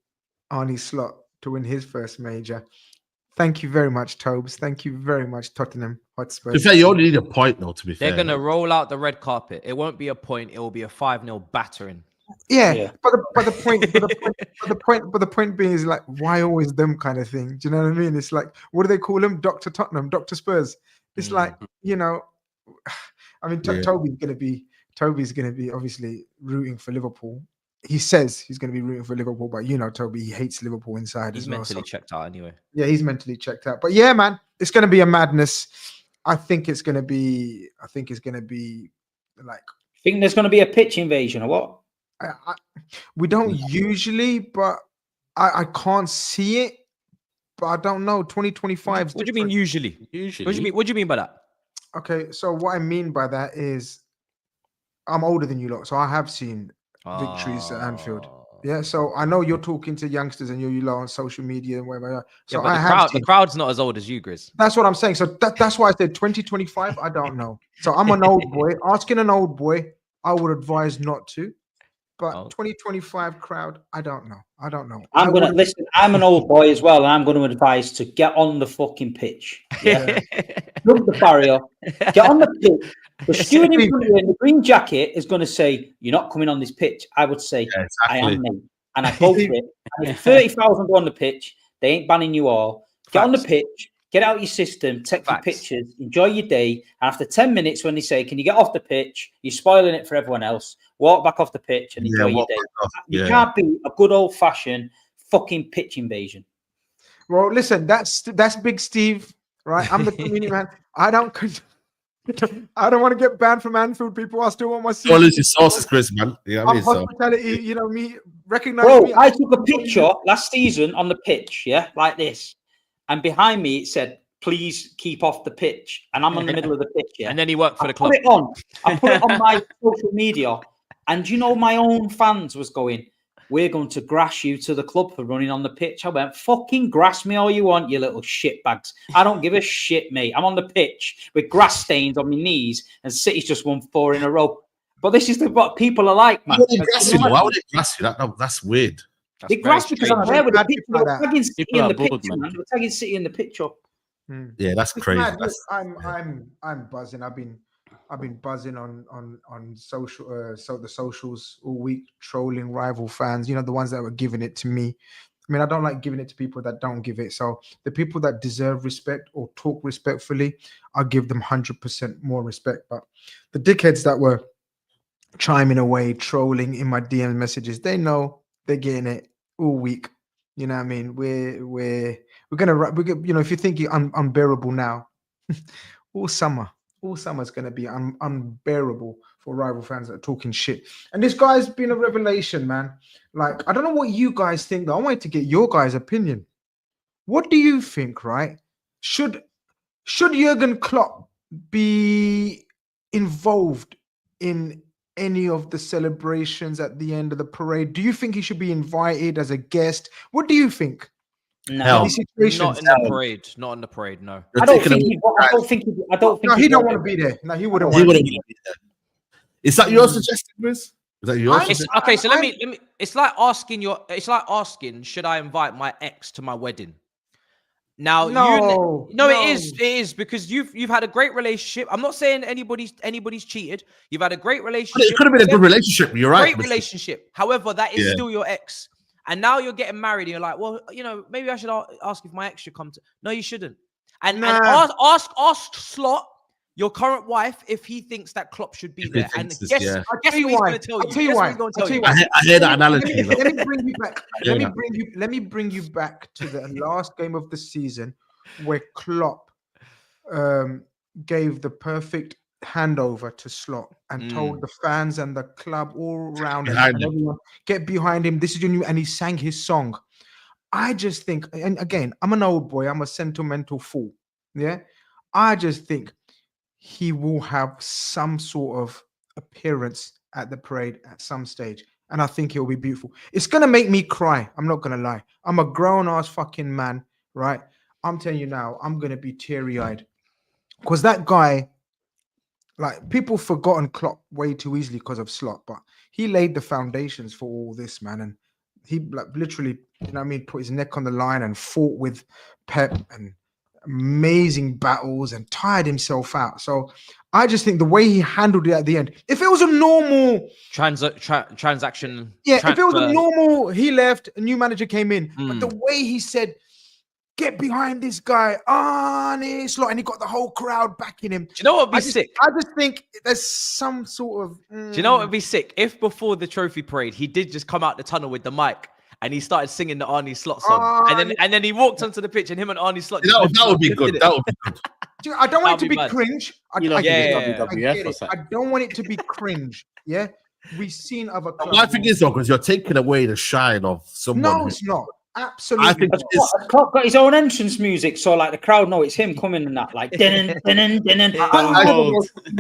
D: Arne Slot to win his first major. Thank you very much, Tobes. Thank you very much, Tottenham Hotspur.
B: To be fair, you only need a point, though. To be fair,
C: they're gonna roll out the red carpet. It won't be a point. It will be a 5-0 battering.
D: Yeah. But the point being is like, why always them kind of thing? Do you know what I mean? It's like, what do they call him? Dr. Tottenham, Dr. Spurs. It's like, you know, I mean, Toby's gonna be obviously rooting for Liverpool. He says he's going to be rooting for Liverpool, but you know, Toby, he hates Liverpool inside.
C: He's
D: as well,
C: mentally checked out anyway.
D: Yeah, he's mentally checked out. But yeah, man, it's going to be a madness. I think it's going to be like.
E: Think there's going to be a pitch invasion or what?
D: We don't usually, but I can't see it. But I don't know. 2025.
C: What do you mean usually? Usually. What do you mean by that?
D: Okay, so what I mean by that is, I'm older than you lot, so I have seen victories at Anfield. Yeah, so I know you're talking to youngsters and you lot on social media and whatever. So
C: the crowd's not as old as you, Grizz.
D: That's what I'm saying. So that's why I said 2025. I don't know. So I'm an old boy. Asking an old boy, I would advise not to. But 2025 crowd, I don't know.
E: I'm gonna listen. I'm an old boy as well, and I'm going to advise to get on the fucking pitch. Yeah, jump the barrier, get on the pitch. The steward in front of you in the green jacket is going to say, "You're not coming on this pitch." I would say, "I am, mate," and I go for it. And if 30,000 on the pitch, they ain't banning you all. Get on the pitch. Get out your system, take your pictures, enjoy your day. And after 10 minutes, when they say, "Can you get off the pitch?" You're spoiling it for everyone else. Walk back off the pitch and enjoy your day. You can't be a good old-fashioned fucking pitch invasion.
D: Well, listen, that's Big Steve, right? I'm the community man. I don't want to get banned from Anfield, people. I still want my seat.
B: Don't lose your sources, Chris, man. You know what I mean?
D: Hospitality, you know me. Recognize me.
E: I took a picture last season on the pitch, yeah, like this. And behind me, it said, "Please keep off the pitch." And I'm on the middle of the pitch, yeah.
C: And then he worked for the club.
E: I put it on my social media. And you know, my own fans was going, "We're going to grass you to the club for running on the pitch." I went, "Fucking grass me all you want, you little shitbags. I don't give a shit, mate. I'm on the pitch with grass stains on my knees, and City's just won 4 in a row." But this is what people are like, man.
B: Why would it grass you? That's weird.
E: They grass because I'm there with the picture. They were tagging City in the picture, man. They were tagging City in the picture.
B: Yeah, that's crazy.
D: I'm buzzing. I've been buzzing on social, so the socials all week, trolling rival fans. You know, the ones that were giving it to me. I mean, I don't like giving it to people that don't give it. So the people that deserve respect or talk respectfully, I give them 100% more respect. But the dickheads that were chiming away, trolling in my DM messages, they know they're getting it all week. You know what I mean? We're you know, if you think you're unbearable now, all summer's gonna be unbearable for rival fans that are talking shit. And this guy's been a revelation, man. Like, I don't know what you guys think, though. I wanted to get your guys' opinion. What do you think, right? Should Jurgen Klopp be involved in any of the celebrations at the end of the parade? Do you think he should be invited as a guest? What do you think?
E: No,
C: not in the parade. Not in the parade. No,
E: I don't think.
D: No, he don't want to be there. No, he wouldn't.
B: He wouldn't be there. Is that your suggestion, Grizz? Is that yours?
C: Okay, so let me. It's like asking, should I invite my ex to my wedding? Now, it is because you've had a great relationship. I'm not saying anybody's cheated. You've had a great relationship.
B: It could have been a good relationship. You're right.
C: Great relationship. However, that is still your ex. And now you're getting married and you're like, well, you know, maybe I should ask if my ex should come to. No, you shouldn't. And ask Slot, your current wife, if he thinks that Klopp should be there. And guess what he's going to tell you. I'll tell you why.
B: I hear that analogy.
D: Let me bring you back. Let me bring you back to the last game of the season where Klopp gave the perfect handover to Slot and told the fans and the club all around and everyone, get behind him. This is your new, and he sang his song. I just think, and again, I'm an old boy, I'm a sentimental fool. Yeah. I just think he will have some sort of appearance at the parade at some stage. And I think it'll be beautiful. It's going to make me cry. I'm not going to lie. I'm a grown ass fucking man, right? I'm telling you now, I'm going to be teary eyed because that guy, like, people forgotten Klopp way too easily because of Slot, but he laid the foundations for all this, man. And he, like, literally, you know what I mean, put his neck on the line and fought with Pep and amazing battles and tired himself out. So I just think the way he handled it at the end, if it was a normal
C: transaction,
D: if it was a normal, he left, a new manager came in, but the way he said, get behind this guy, honest, and he got the whole crowd backing him.
C: Do you know what would be sick?
D: I just think there's some sort of.
C: Do you know what would be sick? If before the trophy parade, he did just come out the tunnel with the mic and he started singing the Arnie Slot song, and then he walked onto the pitch and him and Arnie Slot.
B: That would be good. That would be good.
D: Dude, I don't want it to be cringe. I don't want it to be cringe. Yeah, we've seen other clubs.
B: My thing is though, because you're taking away the shine of someone.
D: No, it's not. Absolutely.
B: I think
E: Klopp got his own entrance music, so like the crowd know it's him coming and that, like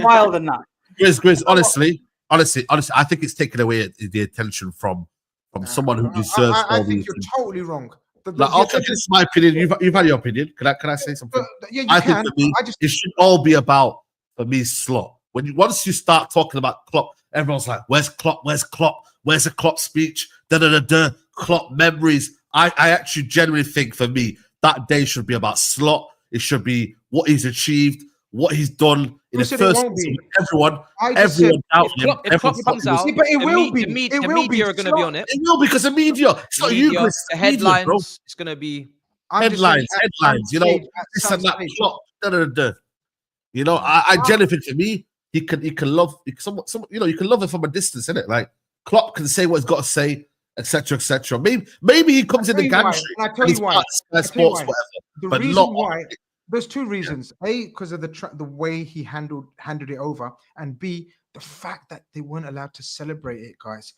E: wild and that.
B: Grizz, honestly, I think it's taken away the attention from someone who deserves all these.
D: I think you're totally wrong.
B: Okay, this is my opinion. You've had your opinion. Can I say something?
D: Yeah, you
B: I
D: can.
B: think for me, it should all be about, for me, Slot. Once you start talking about Klopp, everyone's like, "Where's Klopp? Where's Klopp? Where's the Klopp speech? Klopp memories." I actually genuinely think for me that day should be about Slot. It should be what he's achieved, what he's done in the first season. Everyone doubts him.
C: If Klopp comes out,
D: but it will be.
C: The media are going to be on it.
B: It will, because the media. It's not you, Chris.
C: The headlines. Media, it's going to be
B: headlines. You know, this and that. Klopp. You know, I genuinely think for me, he can love someone. You know, you can love it from a distance, innit? Like Klopp can say what he's got to say, etc., etc. Maybe he comes in the gantry.
D: I tell you why.
B: Sports, whatever.
D: The reason why. There's two reasons. A, because of the way he handed it over, and B, the fact that they weren't allowed to celebrate it, guys.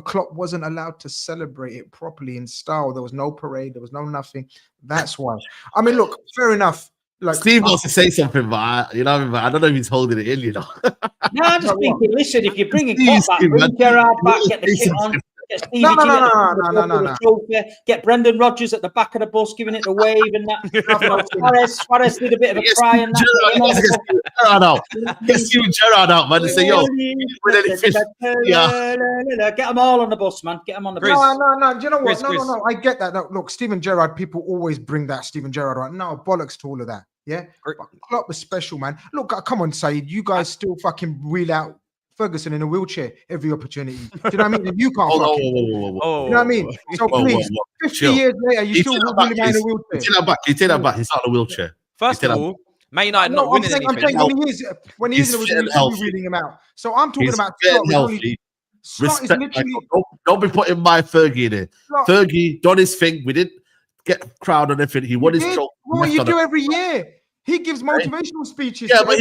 D: Klopp wasn't allowed to celebrate it properly in style. There was no parade. There was no nothing. That's why. I mean, look, fair enough. Like,
B: Steve wants to say something, but I don't know if he's holding it in. You know.
E: No, I'm just thinking. Listen, if you're bringing Klopp back, bring Gerrard back, get the kit on. No. Get Brendan Rodgers at the back of the bus giving it the wave and that. Suarez did a bit of a cry and that.
B: Get Steven Gerrard out, man, and say, yo,
E: get them all on the bus, man. Get them on the bus.
D: No. Do you know what? No. I get that. No, look, Steven Gerrard, people always bring that Steven Gerrard right. No, bollocks to all of that. Yeah. But Klopp was special, man. Look, come on, Saeed. You guys still fucking wheel out Ferguson in a wheelchair every opportunity. Do you know what I mean? You can't. You know what I mean? So please, 50 years later, you still wheeling out in a wheelchair.
B: You take that back. He's not in a wheelchair.
C: First of all, Man United not winning anything.
D: I'm saying when he is wheeling him out. So I'm talking about Slot is literally.
B: Don't be putting my Fergie in it. Fergie done his thing. We didn't get crowd on anything. He won his trophy.
D: What you do every year? He gives motivational speeches.
B: Yeah, but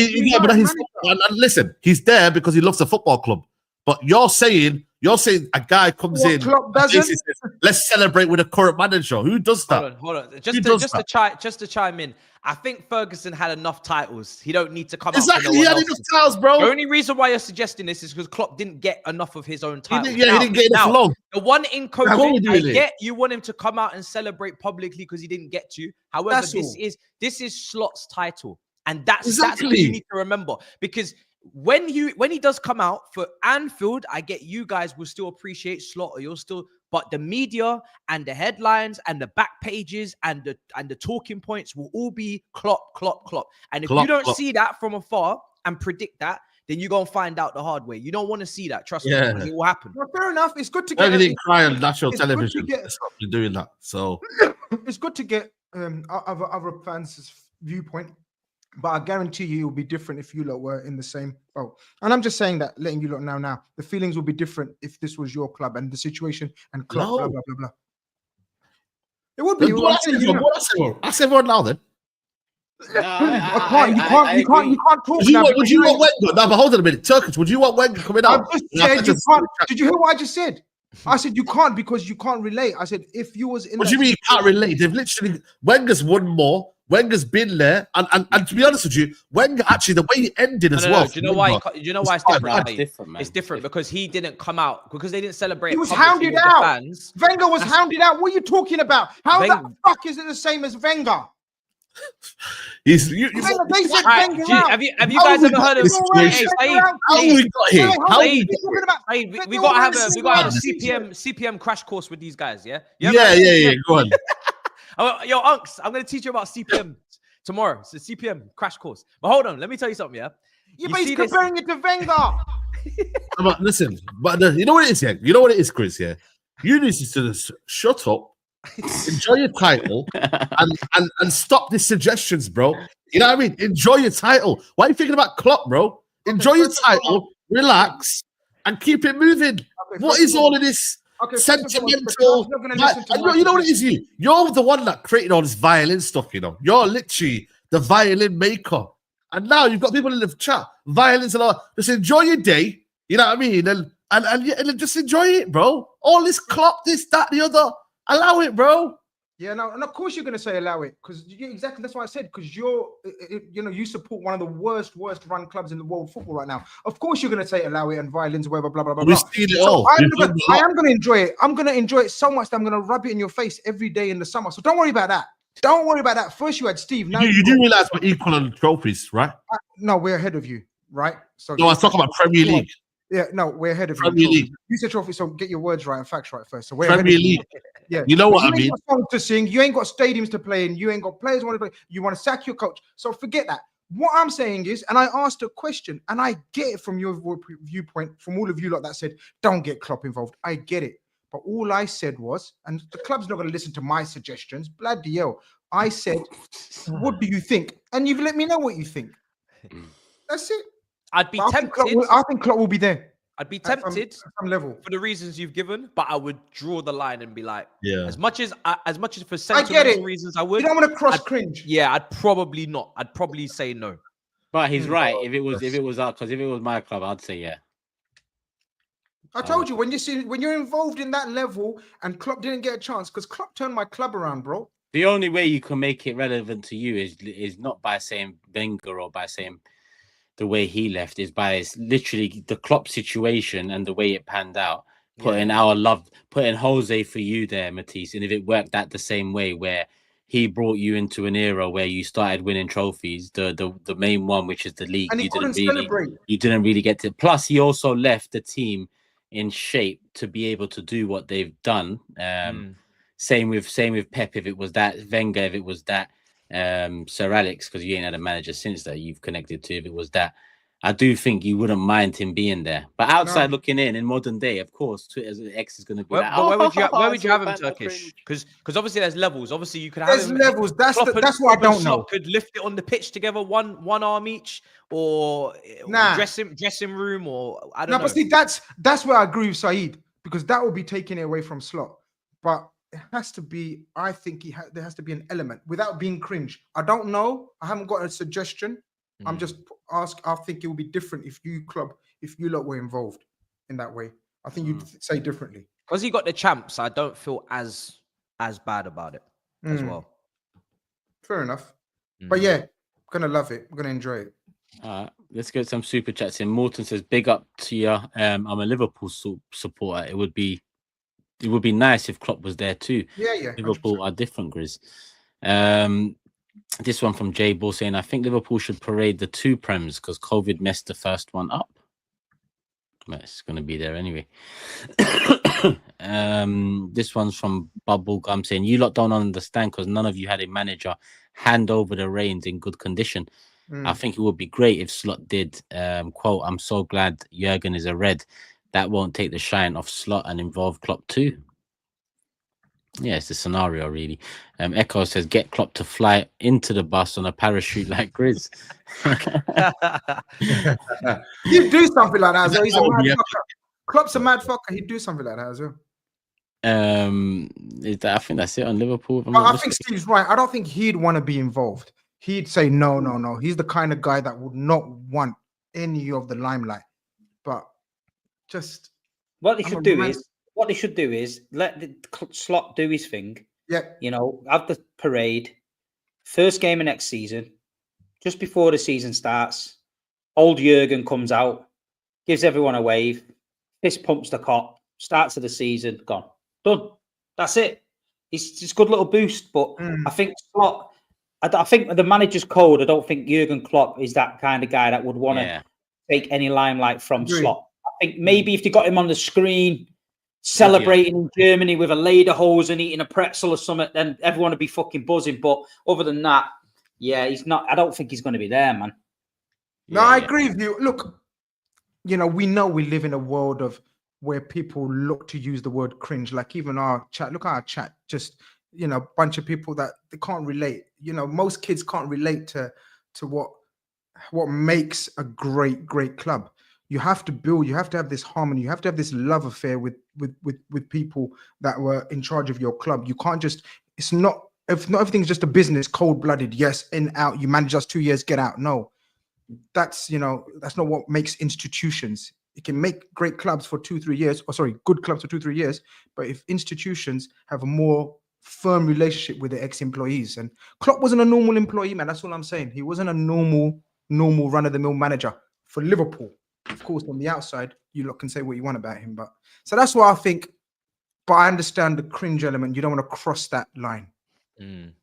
B: listen, he's there because he loves the football club. But you're saying a guy comes in.
D: Klopp doesn't.
B: Says, let's celebrate with a current manager. Who does that?
C: Hold on. Just to chime in. I think Ferguson had enough titles. He don't need to come
B: exactly. He had enough titles, bro.
C: The only reason why you're suggesting this is because Klopp didn't get enough of his own titles.
B: He didn't get enough long.
C: The one in COVID, I get you want him to come out and celebrate publicly because he didn't get to. However, this is Slot's title, and that's what you need to remember. Because when he does come out for Anfield, I get you guys will still appreciate Slot, or you'll still. But the media and the headlines and the back pages and the talking points will all be Klopp. And if you don't see that from afar and predict that, then you're going to find out the hard way. You don't want to see that. Trust me. It will happen.
D: Well, fair enough. It's good to get...
B: You didn't cry on national television. Stop you doing that. So
D: it's good to get other fans' viewpoint. But I guarantee you it will be different if you lot were in the same boat. And I'm just saying that, letting you lot know now, the feelings will be different if this was your club and the situation and club, blah, blah, blah, blah. It would be.
B: I say everyone now then.
D: You can't talk now.
B: Would you want Wenger? No, but hold on a minute. Turkish, would you want Wenger coming out?
D: I just said you can't. Did you hear what I just said? I said you can't because you can't relate. I said if you was in.
B: What do you mean you can't relate? They've literally Wenger's won more. Wenger's been there, and to be honest with you, Wenger actually the way he ended as well.
C: Do you know why? Do you know why it's different? It's different, man. It's different because he didn't come out because they didn't celebrate.
D: He was hounded out. Wenger was hounded out. What are you talking about? How the fuck is it the same as Wenger?
C: Have you guys ever heard of?
B: How we got here?
C: We got to have a CPM crash course with these guys. Yeah.
B: Yeah. Go on.
C: Yo, Unks, I'm gonna teach you about CPM tomorrow. It's a CPM crash course. But hold on, let me tell you something. Yeah.
D: But he's comparing it to Wenger.
B: But listen, you know what it is, yeah. You know what it is, Chris. Yeah. You need to just shut up, enjoy your title, and stop the suggestions, bro. You know what I mean? Enjoy your title. Why are you thinking about Klopp, bro? Enjoy your title, relax, and keep it moving. What is all of this? Sentimental. You know what it is, you're the one that created all this violin stuff, you know. You're literally the violin maker. And now you've got people in the chat, violins and all. Just enjoy your day, you know what I mean? And just enjoy it, bro. All this Klopp, this, that, the other. Allow it, bro.
D: Yeah, no, and of course you're gonna say allow it because exactly that's what I said. Because you support one of the worst run clubs in the world football right now. Of course you're gonna say allow it and violence, whatever, blah blah blah.
B: We see it all.
D: I am gonna enjoy it. I'm gonna enjoy it so much that I'm gonna rub it in your face every day in the summer. So don't worry about that. Don't worry about that. First you had Steve. Now
B: you do realize we're equal on the trophies, right?
D: No, we're ahead of you, right? So
B: no, I was talking about Premier League.
D: Yeah, no, we're ahead of
B: Premier
D: you.
B: League.
D: You said trophy, so get your words right and facts right first. So we're
B: Premier League.
D: Yeah,
B: you know what I mean.
D: You ain't got songs to sing. You ain't got stadiums to play in. You ain't got players want to play. You want to sack your coach. So forget that. What I'm saying is, and I asked a question, and I get it from your viewpoint, from all of you lot that said, don't get Klopp involved. I get it. But all I said was, and the club's not going to listen to my suggestions. Bloody hell. I said, what do you think? And you've let me know what you think. That's it.
C: I'd be tempted.
D: I think Klopp will be there.
C: I'd be tempted
D: at some level
C: for the reasons you've given, but I would draw the line and be like,
B: yeah.
C: As much as for sentimental reasons, I would.
D: You don't want to cross cringe.
C: Yeah, I'd probably not. I'd probably say no.
A: But he's right. If it was my club, I'd say yeah.
D: I told you when you're involved in that level and Klopp didn't get a chance because Klopp turned my club around, bro.
A: The only way you can make it relevant to you is not by saying Wenger or by saying the way he left, is by literally the Klopp situation and the way it panned out. Putting Jose for you there, Matisse, and if it worked out the same way where he brought you into an era where you started winning trophies, the main one, which is the league,
D: and
A: you didn't really get to. Plus, he also left the team in shape to be able to do what they've done. Same with Pep, if it was that, Wenger, if it was that, Sir Alex, because you ain't had a manager since that you've connected to, if it was that. I do think you wouldn't mind him being there. But outside looking in modern day, of course, Twitter's X is going to be like,
C: where would you have him, Turkish? Because obviously there's levels. Obviously you could have
D: him. There's levels. That's what I don't know.
C: Could lift it on the pitch together, one arm each, or dressing room, or I don't know.
D: But see, that's where I agree with SAEED, because that will be taking it away from Slot. But it has to be, I think there has to be an element without being cringe. I don't know. I haven't got a suggestion. I'm just I think it would be different if you lot were involved in that way. I think you'd say differently.
C: Because he got the champs, I don't feel as bad about it as well.
D: Fair enough. But yeah, I'm gonna love it. I'm gonna enjoy it.
A: Let's get some super chats in. Morton says, big up to you. I'm a Liverpool supporter. It would be nice if Klopp was there too.
D: Yeah.
A: Liverpool 100%. Are different, Grizz. This one from Jay Ball saying, I think Liverpool should parade the 2 Prems because COVID messed the first one up. But it's going to be there anyway. This one's from Bubblegum saying, you lot don't understand because none of you had a manager hand over the reins in good condition. I think it would be great if Slot did. Quote, I'm so glad Jurgen is a red. That won't take the shine off Slot and involve Klopp too. Yeah, it's the scenario, really. Echo says, get Klopp to fly into the bus on a parachute like Grizz.
D: He'd do something like that as well. He's a mad fucker. Klopp's a mad fucker. He'd do something like that as well.
A: I think that's it on Liverpool.
D: I think Steve's right. I don't think he'd want to be involved. he'd say no, no, no. He's the kind of guy that would not want any of the limelight. But just
E: what they should do is let the Slot do his thing.
D: Yeah,
E: you know, have the parade. First game of next season, just before the season starts. Old Jurgen comes out, gives everyone a wave, fist pumps the cop, starts of the season, gone, done. That's it. It's just a good little boost. But I think Slot, I think the manager's code. I don't think Jurgen Klopp is that kind of guy that would want to take any limelight from Slot. I think maybe if they got him on the screen celebrating in Germany with a lederhosen, eating a pretzel or something, then everyone would be fucking buzzing. But other than that, he's not. I don't think he's going to be there, man.
D: No, I agree with you. Look, we know we live in a world of where people look to use the word cringe. Like even our chat, look at our chat, just a bunch of people that they can't relate. Most kids can't relate to what makes a great club. You have to build, you have to have this harmony, you have to have this love affair with people that were in charge of your club. You can't just, if not everything's just a business, cold-blooded, yes, in, out, you manage us 2 years, get out. No, that's not what makes institutions. It can make great clubs for 2-3 years, good clubs for 2-3 years, but if institutions have a more firm relationship with their ex-employees, and Klopp wasn't a normal employee, man, that's all I'm saying. He wasn't a normal run-of-the-mill manager for Liverpool. Of course, on the outside, you lot can say what you want about him, but so that's why I think. But I understand the cringe element. You don't want to cross that line.
A: Big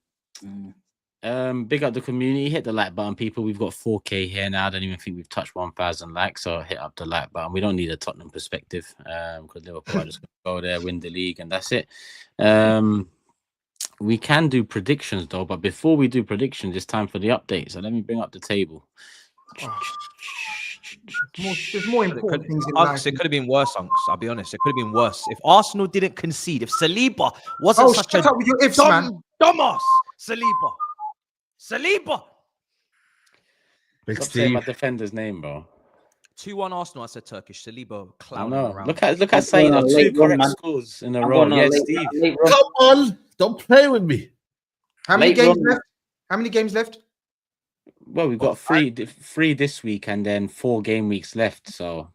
A: up the community. Hit the like button, people. We've got 4K here now. I don't even think we've touched 1,000 likes, so hit up the like button. We don't need a Tottenham perspective because Liverpool are just going to go there, win the league, and that's it. We can do predictions though, but before we do predictions, it's time for the update. So let me bring up the table.
D: There's more important things in life.
C: It could have been worse, Unks. I'll be honest. It could have been worse. If Arsenal didn't concede, if Saliba wasn't such a
D: with your ifs, man.
C: dumbass. Saliba.
B: Big
A: Stop
B: Steve.
A: saying my defender's name, bro.
C: 2-1 Arsenal, I said Turkish. Saliba
A: I
C: clowning
A: know.
C: around.
A: Look at SAEED. 2 correct scores in a row. Yes, Steve.
B: Come on, don't play with me.
D: How many games left?
A: Well, we've got three this week and then 4 game weeks left. So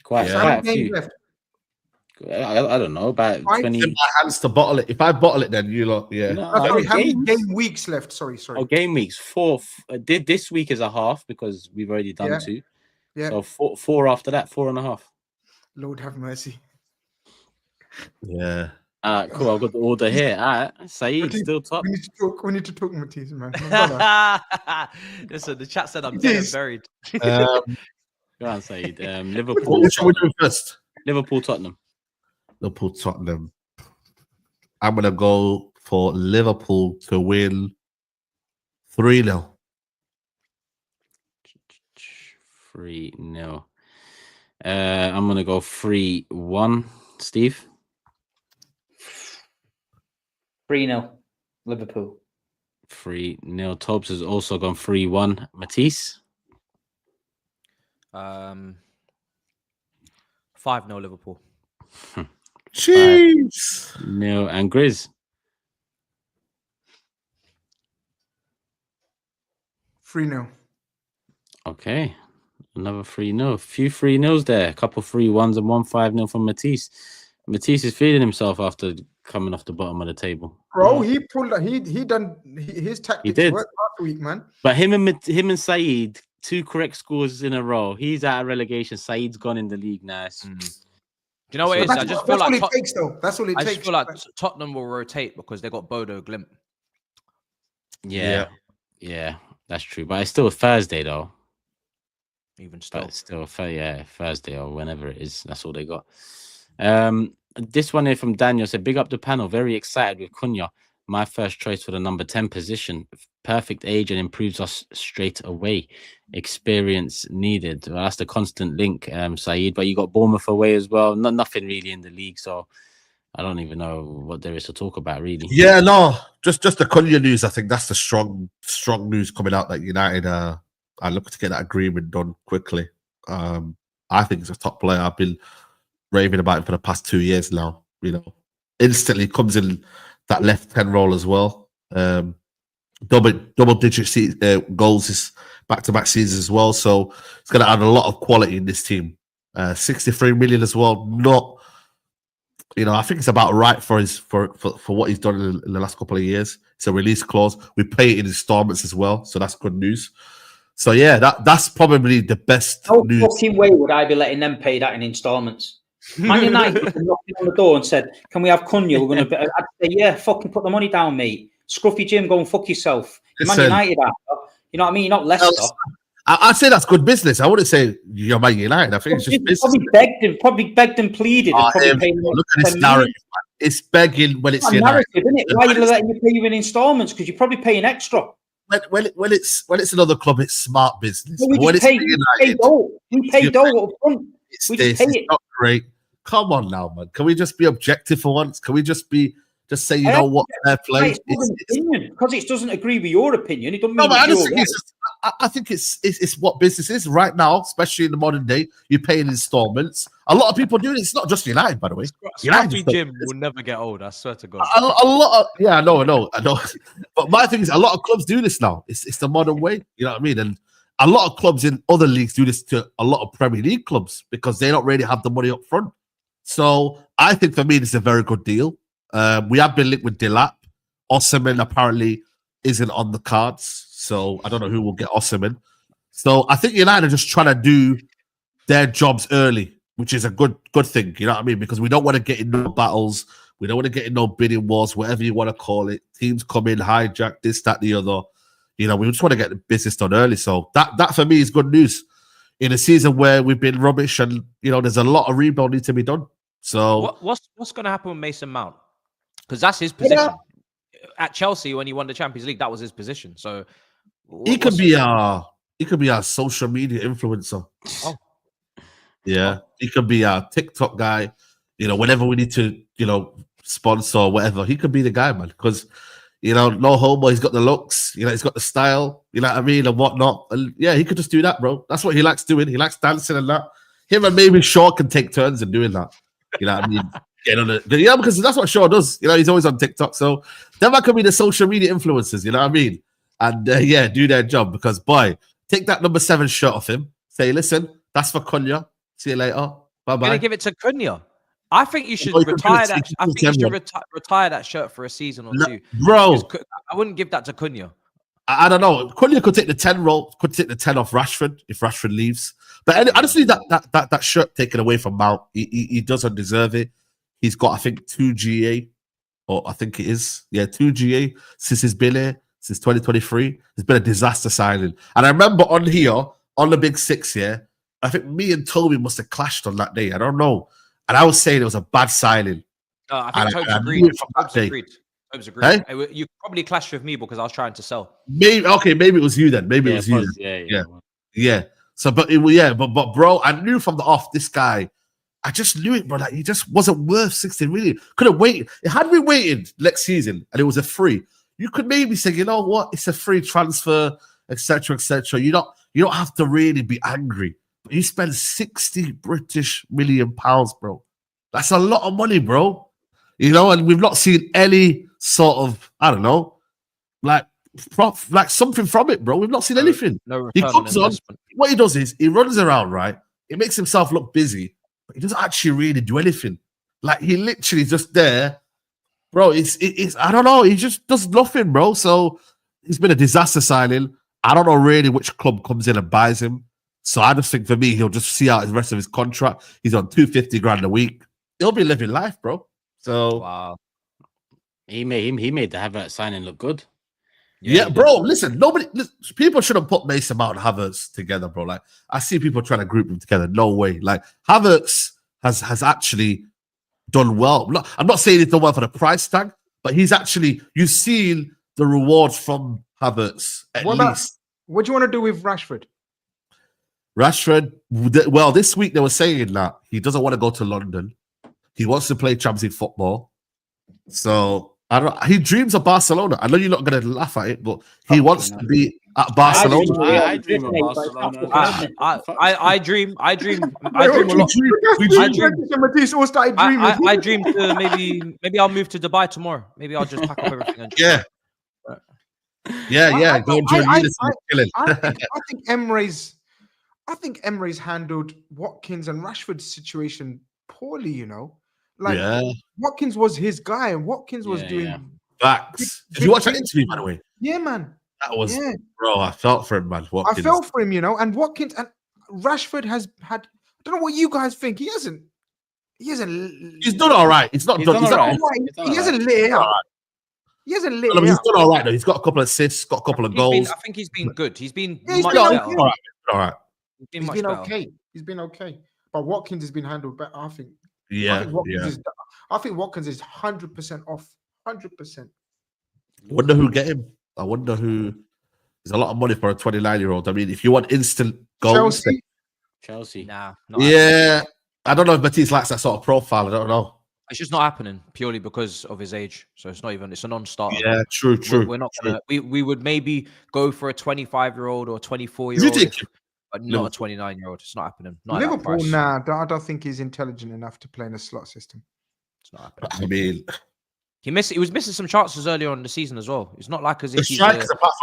A: quite a few.
D: Left?
A: I don't know, about 20.
B: In my hands to bottle it. If I bottle it, then you lot,
A: No,
D: sorry, how many game weeks left? Sorry.
A: Oh, game weeks. 4. This week is a half because we've already done 2.
D: Yeah.
A: So 4 after that, 4.5.
D: Lord have mercy.
B: Yeah.
A: Cool. I've got the order here. SAEED still top.
D: We need to talk, Matisse, man.
C: Listen, the chat said I'm dead and buried.
A: Go on, SAEED. Liverpool.
B: What shall we do first?
A: Liverpool, Tottenham.
B: Liverpool, Tottenham. I'm gonna go for Liverpool to win 3-0.
A: 3-0. I'm gonna go 3-1. Steve.
E: 3-0 Liverpool.
A: 3-0. TOBS has also gone 3-1. Matisse.
C: 5-0 Liverpool.
B: Jeez.
A: No, and GRIZZ.
D: 3-0.
A: Okay. Another 3-0. A few 3-0s there. A couple 3-1s and 1 5-0 from Matisse. Matisse is feeling himself after coming off the bottom of the table.
D: Bro, he pulled. He done his tactics worked last week, man.
A: But him and SAEED, 2 correct scores in a row. He's out of relegation. SAEED's gone in the league now.
C: Do you know what it is? I just feel like
D: all it takes, though. That's all it takes.
C: I just feel like Tottenham will rotate because they got Bodo Glimt.
A: Yeah, that's true. But it's still a Thursday though.
C: Even still,
A: but it's still Thursday or whenever it is. That's all they got. This one here from Daniel said, "Big up the panel. Very excited with Cunha. My first choice for the number 10 position. Perfect age and improves us straight away. Experience needed." Well, that's the constant link, SAEED. But you got Bournemouth away as well. Nothing really in the league, so I don't even know what there is to talk about, really.
B: Yeah, no, just the Cunha news. I think that's the strong news coming out that United are looking to get that agreement done quickly. I think he's a top player. I've been raving about him for the past 2 years now. Instantly comes in that left 10 role as well. double-digit goals this back-to-back seasons as well. So it's going to add a lot of quality in this team. 63 million as well. Not, I think it's about right for what he's done in the last couple of years. It's a release clause. We pay it in installments as well, so that's good news. So yeah, that's probably the best news.
E: No fucking way would I be letting them pay that in installments. Man United knocking on the door and said, "Can we have Cunha?" We're gonna. I'd say, "Yeah, fucking put the money down, mate. Scruffy Jim, go and fuck yourself." Man United, you know what I mean? You're not Leicester.
B: I'd say that's good business. I wouldn't say you're Man United. I think it's just business.
E: Probably begged and pleaded. And
B: look at this narrative. It's begging when it's
E: narrative, isn't it? Why are you letting you pay you in installments? Because you're probably paying extra.
B: When it's another club, it's smart business.
E: We pay dough up front.
B: It's not great. Come on now, man. Can we just be objective for once? Can we just say, you know what, fair play?
E: Because it doesn't agree with your opinion. It doesn't mean
B: I think it's what business is right now, especially in the modern day. You pay in installments. A lot of people do it. It's not just United, by the way.
C: Scruffy Jim will never get old. I swear to God.
B: I know. But my thing is, a lot of clubs do this now. It's the modern way. You know what I mean? And a lot of clubs in other leagues do this to a lot of Premier League clubs because they don't really have the money up front. So I think for me, this is a very good deal. We have been linked with Delap. Osimhen apparently isn't on the cards, so I don't know who will get Osimhen. So I think United are just trying to do their jobs early, which is a good thing. You know what I mean? Because we don't want to get in no battles. We don't want to get in no bidding wars, whatever you want to call it. Teams come in, hijack this, that, the other. We just want to get the business done early. So that for me is good news in a season where we've been rubbish and there's a lot of rebuild need to be done. So
C: what's going to happen with Mason Mount? Because that's his position. At Chelsea, when he won the Champions League, that was his position. So
B: he could be a social media influencer.
C: Oh.
B: Yeah. He could be a TikTok guy. Whenever we need to, sponsor or whatever, he could be the guy, man. Because, no homo, he's got the looks, he's got the style, you know what I mean, and whatnot. And yeah, he could just do that, bro. That's what he likes doing. He likes dancing and that. Him and maybe Shaw can take turns in doing that. You know what I mean? Because that's what Shaw does. He's always on TikTok. So them could be the social media influencers, you know what I mean? And do their job. Because boy, take that number 7 shirt off him. Say, listen, that's for Cunha. See you later. Bye bye.
C: Gonna give it to Cunha. I think you should retire that. I think you should retire that shirt for a season or two,
B: bro.
C: I wouldn't give that to Cunha.
B: I don't know. Cunha could take the 10 role. Could take the 10 off Rashford if Rashford leaves. But honestly, that shirt taken away from Mount, he doesn't deserve it. He's got, I think, 2 GA, or I think it is. Yeah, 2 GA since he's been here, since 2023. It's been a disaster signing. And I remember on the Big Six here, I think me and Toby must have clashed on that day. I don't know. And I was saying it was a bad signing.
C: I think Tobes agreed. Tobes agreed. Hey? You probably clashed with me because I was trying to sell.
B: Maybe it was you then. Maybe it was you. Yeah. So, but bro, I knew from the off this guy. I just knew it, bro. Like, he just wasn't worth 60 million. Could have waited. Had we waited next season and it was a free, you could maybe say, you know what, it's a free transfer, etc., etc. You don't have to really be angry. But you spend 60 British million pounds, bro. That's a lot of money, bro. And we've not seen any sort of, I don't know, like something from it, bro. We've not seen anything.
C: No
B: he comes on. What he does is he runs around, right? He makes himself look busy. But he doesn't actually really do anything. Like, he literally just there, bro. It's I don't know. He just does nothing, bro. So he's been a disaster signing. I don't know really which club comes in and buys him. So I just think for me, he'll just see out the rest of his contract. He's on 250 grand a week. He'll be living life, bro. So
A: wow, he made the Havertz signing look good.
B: Yeah, bro. Listen, people shouldn't put Mason Mount and Havertz together, bro. Like, I see people trying to group them together. No way. Like, Havertz has actually done well. I'm not saying he's done well for the price tag, but you've seen the rewards from Havertz at least.
D: What do you want to do with Rashford?
B: Rashford, well, this week they were saying that he doesn't want to go to London. He wants to play Champions League football. So I don't know. He dreams of Barcelona. I know you're not going to laugh at it, but he wants to be at Barcelona.
A: I dream of Barcelona.
C: I dream a lot. I dream to maybe I'll move to Dubai tomorrow. Maybe I'll just pack up everything.
B: Yeah. Yeah. Go and join Unison.
D: I think Emre's handled Watkins and Rashford's situation poorly. You know, like Watkins was his guy, and Watkins was doing
B: facts. Did you watch that interview, by the way?
D: Yeah, man.
B: That was, bro. I felt for him, man. Watkins.
D: I felt for him, you know. And Watkins and Rashford has had. I don't know what you guys think. He hasn't. He's
B: done all right. He's not done. He's
D: all right. He hasn't lit it up. He hasn't lit it up.
B: He's done all right though. He's got a couple of assists, got a couple of goals.
C: I think he's been good. He's been
D: much
C: better.
B: All right.
D: He's been okay. He's been okay. But Watkins has been handled better, I think.
B: Yeah.
D: I think Watkins is 100% off. 100%.
B: I wonder who get him. I wonder who. There's a lot of money for a 29-year-old. I mean, if you want instant goals,
A: Chelsea.
C: Nah.
B: Yeah. I don't know if Matisse likes that sort of profile. I don't know.
C: It's just not happening purely because of his age. So it's not even. It's a non-starter.
B: Yeah, true.
C: We're not gonna. We would maybe go for a 25-year-old or 24-year-old, but not a 29-year-old. It's not happening. Not
D: Liverpool, nah. I don't think he's intelligent enough to play in a slot system.
C: It's not happening.
B: I mean,
C: he was missing some chances earlier on in the season as well. It's not like as if
B: the strikers apart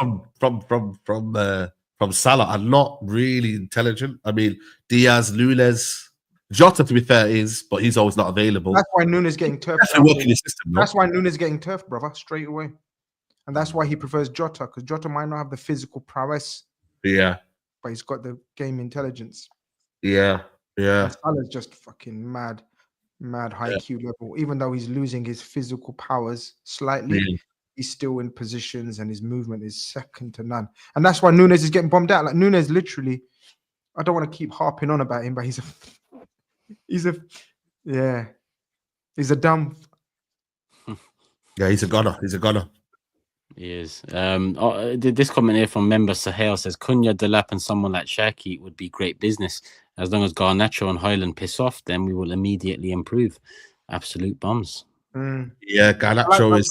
B: from Salah are not really intelligent. I mean, Diaz, Nunes. Jota, to be fair, but he's always not available.
D: That's why Nunes getting turfed. That's why Nunes getting turfed, brother, straight away. And that's why he prefers Jota, because Jota might not have the physical prowess.
B: Yeah.
D: But he's got the game intelligence.
B: Yeah.
D: Salah's just fucking mad high Q level. Even though he's losing his physical powers slightly, he's still in positions and his movement is second to none. And that's why Nunes is getting bombed out. Like Nunes literally, I don't want to keep harping on about him, but he's a dumb.
B: Yeah, he's a gunner.
A: He is. This comment here from member Sahel says Cunha, Delap, and someone like Shaki would be great business. As long as Garnacho and Højlund piss off, then we will immediately improve. Absolute bums.
B: Yeah, Garnacho is.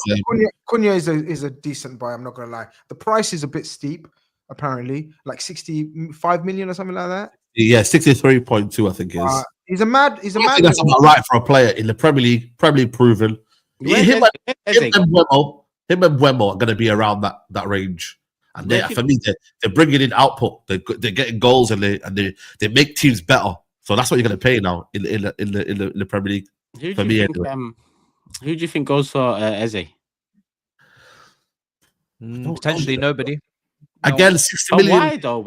D: Cunha is a decent buy. I'm not gonna lie. The price is a bit steep, apparently, like 65 million or something like that.
B: Yeah, 63.2, I think is.
D: He's a mad.
B: I think that's about right for a player in the Premier League. Probably proven. Him and Wemo are going to be around that range. And for me, they're bringing in output. They're getting goals and they make teams better. So that's what you're going to pay now in the Premier League. Who
A: do you think goes for Eze?
C: Potentially nobody.
B: Again, 60 million.
A: Why though?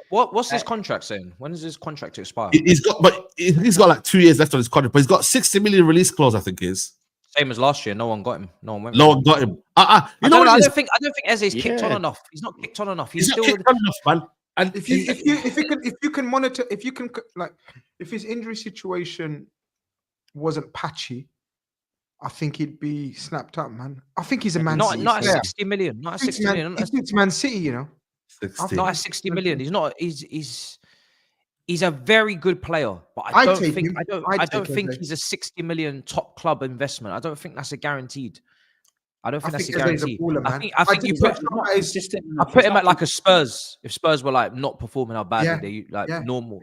C: What's his contract saying? When is his contract to expire?
B: He's got like 2 years left on his contract, but he's got 60 million release clause. I think is
C: same as last year. No one got him. No one went.
B: No one got him.
C: I don't think Eze's kicked on enough. He's not kicked on enough.
B: He's still not kicked on enough, man. And
D: if you can monitor, if his injury situation wasn't patchy, I think he'd be snapped up, man. I think he's a Man City.
C: Not at 60 million. Not at 60 million.
D: He's Man City, you know.
B: 60.
C: Not at 60 million. He's not. He's a very good player, but I don't think he's a 60 million top club investment. I don't think that's a guaranteed. I think that's a guaranteed. I think you put him at like a Spurs. If Spurs were like not performing how badly, normal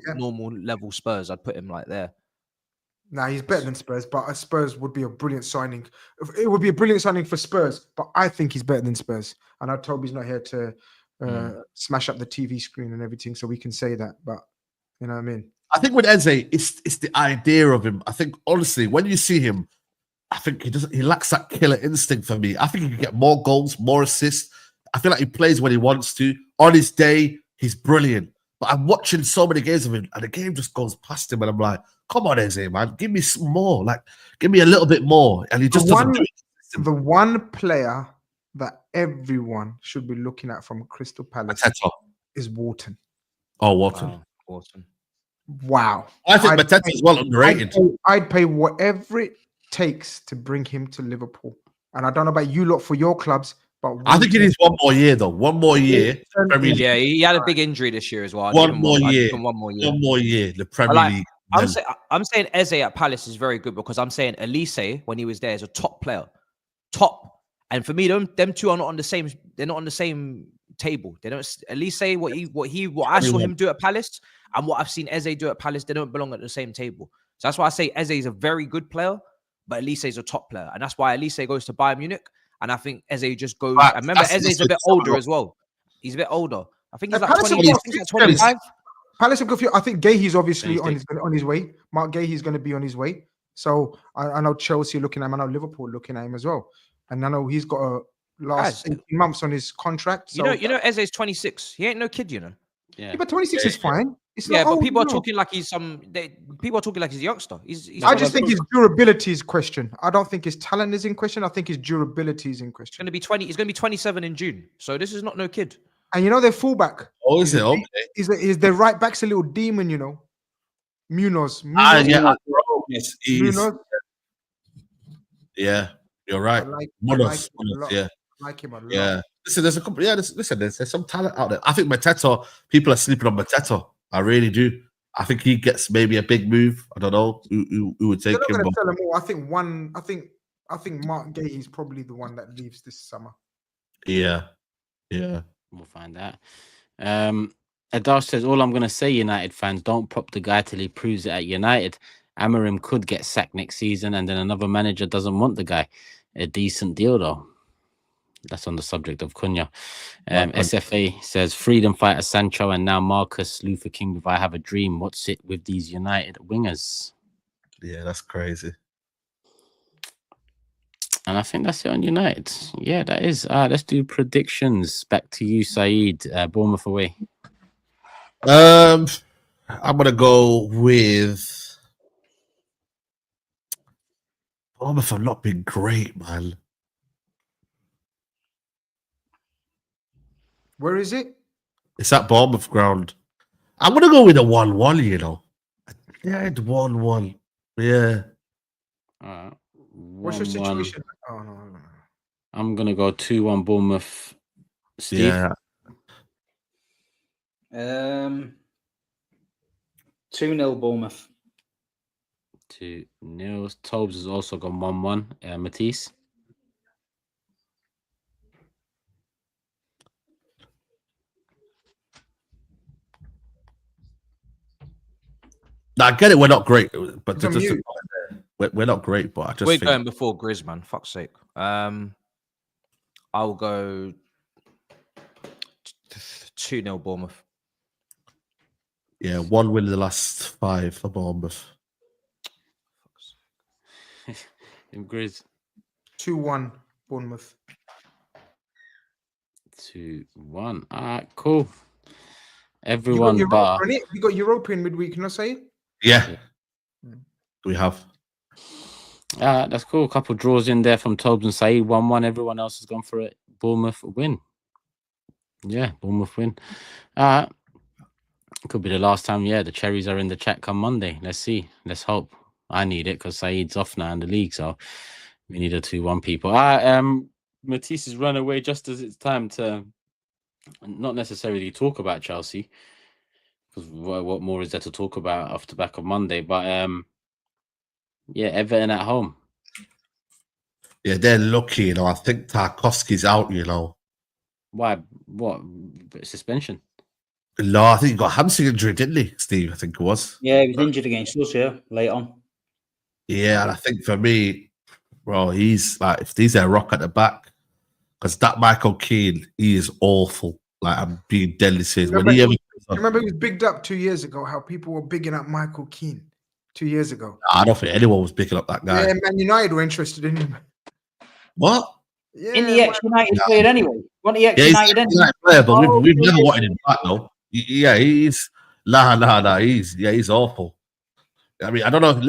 C: level Spurs, I'd put him like there.
D: Nah, he's better than Spurs, but Spurs would be a brilliant signing. It would be a brilliant signing for Spurs, but I think he's better than Spurs. I know Toby's not here to smash up the TV screen and everything, so we can say that. But you know what I mean?
B: I think with Eze, it's the idea of him. I think honestly, when you see him, I think he lacks that killer instinct for me. I think he can get more goals, more assists. I feel like he plays when he wants to. On his day, he's brilliant. But I'm watching so many games of him, and the game just goes past him, and I'm like, come on, Eze, man, give me some more. Like, give me a little bit more. And he just doesn't do it.
D: The one player that everyone should be looking at from Crystal Palace is Wharton.
B: Oh, Wharton.
D: Wow.
B: I think Mateta is well underrated.
D: I'd pay whatever it takes to bring him to Liverpool. And I don't know about you lot for your clubs, but
B: I think he needs one more year, though. One more year.
C: Yeah, he had a big injury this year as well.
B: One more year. The Premier League.
C: I'm saying Eze at Palace is very good because I'm saying Elise, when he was there, is a top player. Top. And for me, them two are not on the same. They're not on the same table. They don't. Elise, what I saw him do at Palace, and what I've seen Eze do at Palace, they don't belong at the same table. So that's why I say Eze is a very good player, but Elise is a top player, and that's why Elise goes to Bayern Munich. And I think Eze just goes.
B: Right,
C: I remember Eze's a bit older as well. He's a bit older. I think he's like 20. I think he's like 25.
D: Palace have got few. I think Gahey's obviously on his way. Mark Gahey's going to be on his way. So I know Chelsea looking at him. I know Liverpool looking at him as well. And I know he's got a last 18 months on his contract. So.
C: You know, Eze's 26. He ain't no kid, you know.
D: Yeah, but 26 is fine. It's
C: yeah,
D: not
C: but
D: old,
C: people are talking like he's people are talking like he's a youngster. He's
D: I just think his durability is question. I don't think his talent is in question. I think his durability is in question.
C: It's going to be 20. He's going to be 27 in June. So this is not no kid.
D: And you know their fullback.
B: Oh, is it? Okay.
D: Is their right back's a little demon, you know. Munoz.
B: Yeah,
D: Munoz.
B: You're right. Munoz, yeah.
D: I like him a lot.
B: Yeah. Listen, there's a couple. Yeah, listen, there's some talent out there. I think Mateta, people are sleeping on Mateta. I really do. I think he gets maybe a big move. I don't know who would take him.
D: Tell him all. I think Mark Gahey is probably the one that leaves this summer.
B: Yeah.
A: We'll find out. Adash says, all I'm going to say, United fans, don't prop the guy till he proves it at United. Amorim could get sacked next season and then another manager doesn't want the guy. A decent deal, though. That's on the subject of Cunha. SFA says, freedom fighter Sancho and now Marcus Luther King. If I have a dream, what's it with these United wingers?
B: Yeah, that's crazy.
A: And I think that's it on United. Yeah, that is. Let's do predictions. Back to you, SAEED. Bournemouth away.
B: I'm gonna go with Bournemouth have not been great, man.
D: Where is it?
B: It's at Bournemouth ground. I'm gonna go with a 1-1, you know. Yeah, 1-1. Yeah.
D: What's your situation? Oh no.
A: I'm gonna go 2-1 Bournemouth. Steve?
B: Yeah.
E: 2-0 Bournemouth.
A: 2-0. TOBS has also gone 1-1. Matisse.
B: Now, I get it. We're not great, but we're not great. But I just
C: we're going before GRIZZ, man. Fuck's sake. I'll go 2-0 Bournemouth.
B: Yeah, 1 win in the last 5 for Bournemouth.
A: In GRIZZ.
D: 2-1 Bournemouth.
A: 2-1. Cool. Everyone,
D: you got European midweek, can I say?
B: Yeah. We have.
A: That's cool. A couple of draws in there from TOBS and SAEED. 1-1. Everyone else has gone for it. Bournemouth win. Yeah, Bournemouth win. Could be the last time. Yeah, the cherries are in the chat come Monday. Let's see. Let's hope. I need it because SAEED's off now in the league, so we need a 2-1 people. Matisse has run away just as it's time to not necessarily talk about Chelsea, because what more is there to talk about off the back of Monday? But yeah, Everton at home.
B: Yeah, they're lucky, you know. I think Tarkowski's out, you know.
A: Why? What? Suspension?
B: No, I think he got a hamstring injury, didn't he, Steve? I think it was.
E: Yeah, he was injured against us, yeah, late on.
B: Yeah, and I think for me, bro, he's like, if he's a rock at the back, because that Michael Keane, he is awful. Like, I'm being deadly serious.
D: Remember he was bigged up 2 years ago, how people were bigging up Michael Keane 2 years ago.
B: I don't think anyone was picking up that guy.
D: Yeah, Man United were interested in him.
B: What?
E: Yeah, in the ex-United player anyway. Wasn't he ex-United anyway?
B: Player, but we've never wanted him back, though. Yeah, he's... Nah. He's awful. I mean, I don't know.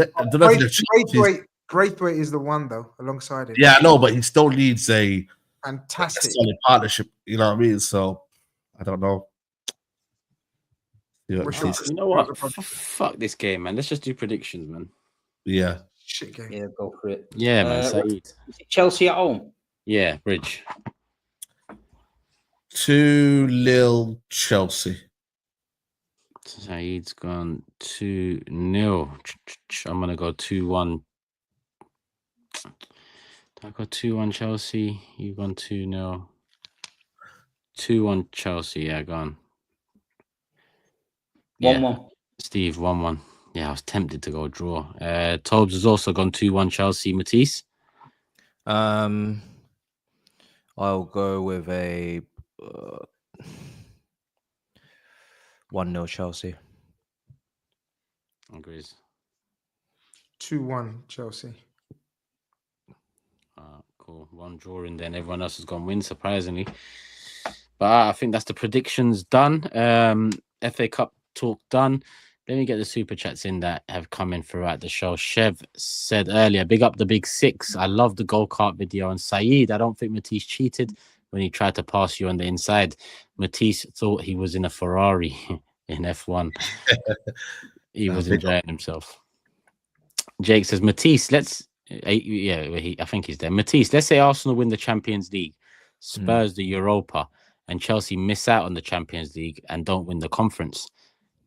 D: Braithwaite is the one, though, alongside him.
B: Yeah, I know, but he still needs a
D: fantastic
B: solid partnership. You know what I mean? So, I don't know.
A: You know what? Fuck this game, man. Let's just do predictions, man.
B: Yeah.
D: Shit game.
E: Yeah, go for it.
A: Yeah, man.
E: Is it Chelsea at home?
A: Yeah, Bridge.
B: 2-0 Chelsea.
A: SAEED's gone 2-0. I'm gonna go 2-1. I got 2-1 Chelsea. You've gone 2-0. 2-1 Chelsea. Yeah, gone.
E: 1-1.
A: Steve, 1-1. Yeah, I was tempted to go draw. TOBS has also gone 2-1 Chelsea. Matisse.
C: I'll go with a 1-0 Chelsea.
A: Agrees.
D: 2-1 Chelsea.
A: Cool. One drawing, then everyone else has gone win, surprisingly. But I think that's the predictions done. FA Cup talk done. Let me get the super chats in that have come in throughout the show. Chev said earlier, big up the big six. I love the go-kart video. And SAEED, I don't think Matisse cheated when he tried to pass you on the inside. Matisse thought he was in a Ferrari in F1. He was enjoying himself. Jake says, Matisse, I think he's there. Matisse, let's say Arsenal win the Champions League, Spurs the Europa, and Chelsea miss out on the Champions League and don't win the conference.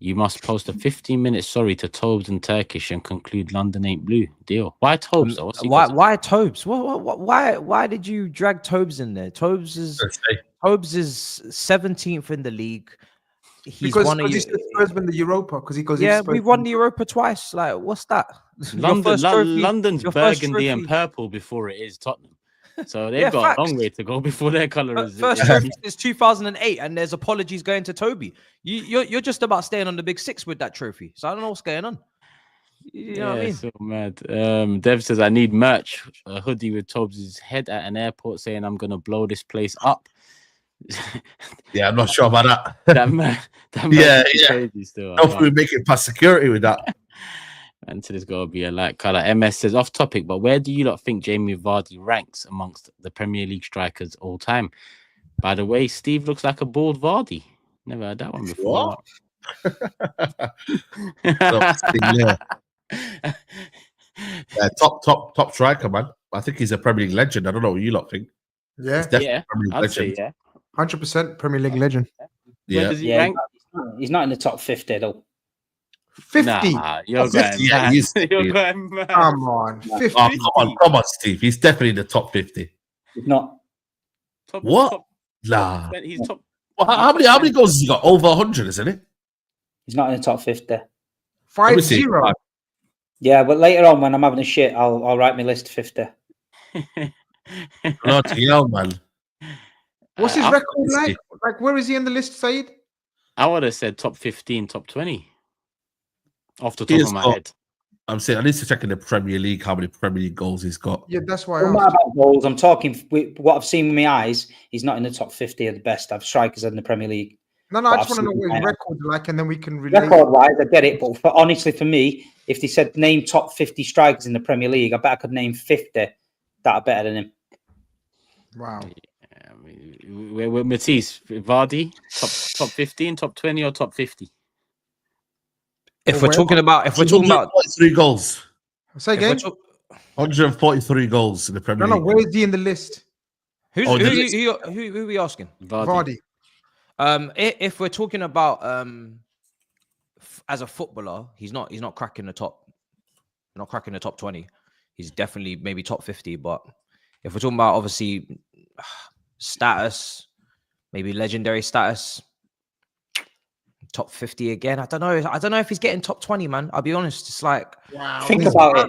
A: You must post a 15-minute sorry to TOBS and Turkish and conclude London ain't blue. Deal. Why TOBS?
C: Why TOBS? Why did you drag TOBS in there? TOBS is 17th in the league. He's
D: because
C: won
D: he Spurs win the Europa because he goes.
C: Yeah, we won the Europa twice. Like, what's that?
A: London's burgundy and purple before it is Tottenham. So they've got a long way to go before their colour is.
C: First trophy is 2008, and there's apologies going to Toby. You're just about staying on the big six with that trophy. So I don't know what's going on. You know what I mean?
A: So mad. Dev says I need merch, a hoodie with Tobes' head at an airport saying I'm gonna blow this place up.
B: Yeah, I'm not sure about that.
A: that man crazy still.
B: Hopefully we make it past security with that.
A: And so there's got to be a light colour. MS says, off topic, but where do you lot think Jamie Vardy ranks amongst the Premier League strikers all time? By the way, Steve looks like a bald Vardy. Never heard that one before.
B: Top striker, man. I think he's a Premier League legend. I don't know what you lot think.
D: Yeah,
A: I'd say, yeah.
D: 100% Premier League legend.
A: Where does he rank?
E: He's not in the top 50 though.
D: 50.
A: Nah, you're going mad. You're going mad.
D: Come on, 50.
B: Oh, come on, Steve. He's definitely in the top 50.
E: He's not.
B: What? Nah.
A: He's top.
B: Well, how many goals has he got? Over 100, isn't it?
E: He's not in the top 50.
D: 5-0.
E: Yeah, but later on when I'm having a shit, I'll write my list 50.
B: Bloody hell, man.
D: What's his record like? Like, where is he in the list, Saeed?
A: I would have said top 15, top 20. Off the top of my head.
B: I'm saying I need to check in the Premier League how many Premier League goals he's got.
D: Yeah, that's why.
E: I'm not about goals. I'm talking what I've seen with my eyes. He's not in the top 50 of the best strikers in the Premier League.
D: No, I just want to know what his record's like, and then we can relate.
E: Record-wise, I get it, but honestly, for me, if they said name top 50 strikers in the Premier League, I bet I could name 50 that are better than him.
D: Wow.
A: Yeah, we're Matisse, Vardy, top 15, top 20, or top 50.
C: If we're talking about
B: 143 goals.
D: Say again.
B: 143 goals in the Premier League.
D: No, where is he in the list?
C: Who are we asking?
A: Vardy.
C: If we're talking about as a footballer, he's not cracking the top, not cracking the top 20. He's definitely maybe top 50. But if we're talking about obviously status, maybe legendary status, top 50 again. I don't know if he's getting top 20, man. I'll be honest. It's like,
D: wow.
E: Think about it.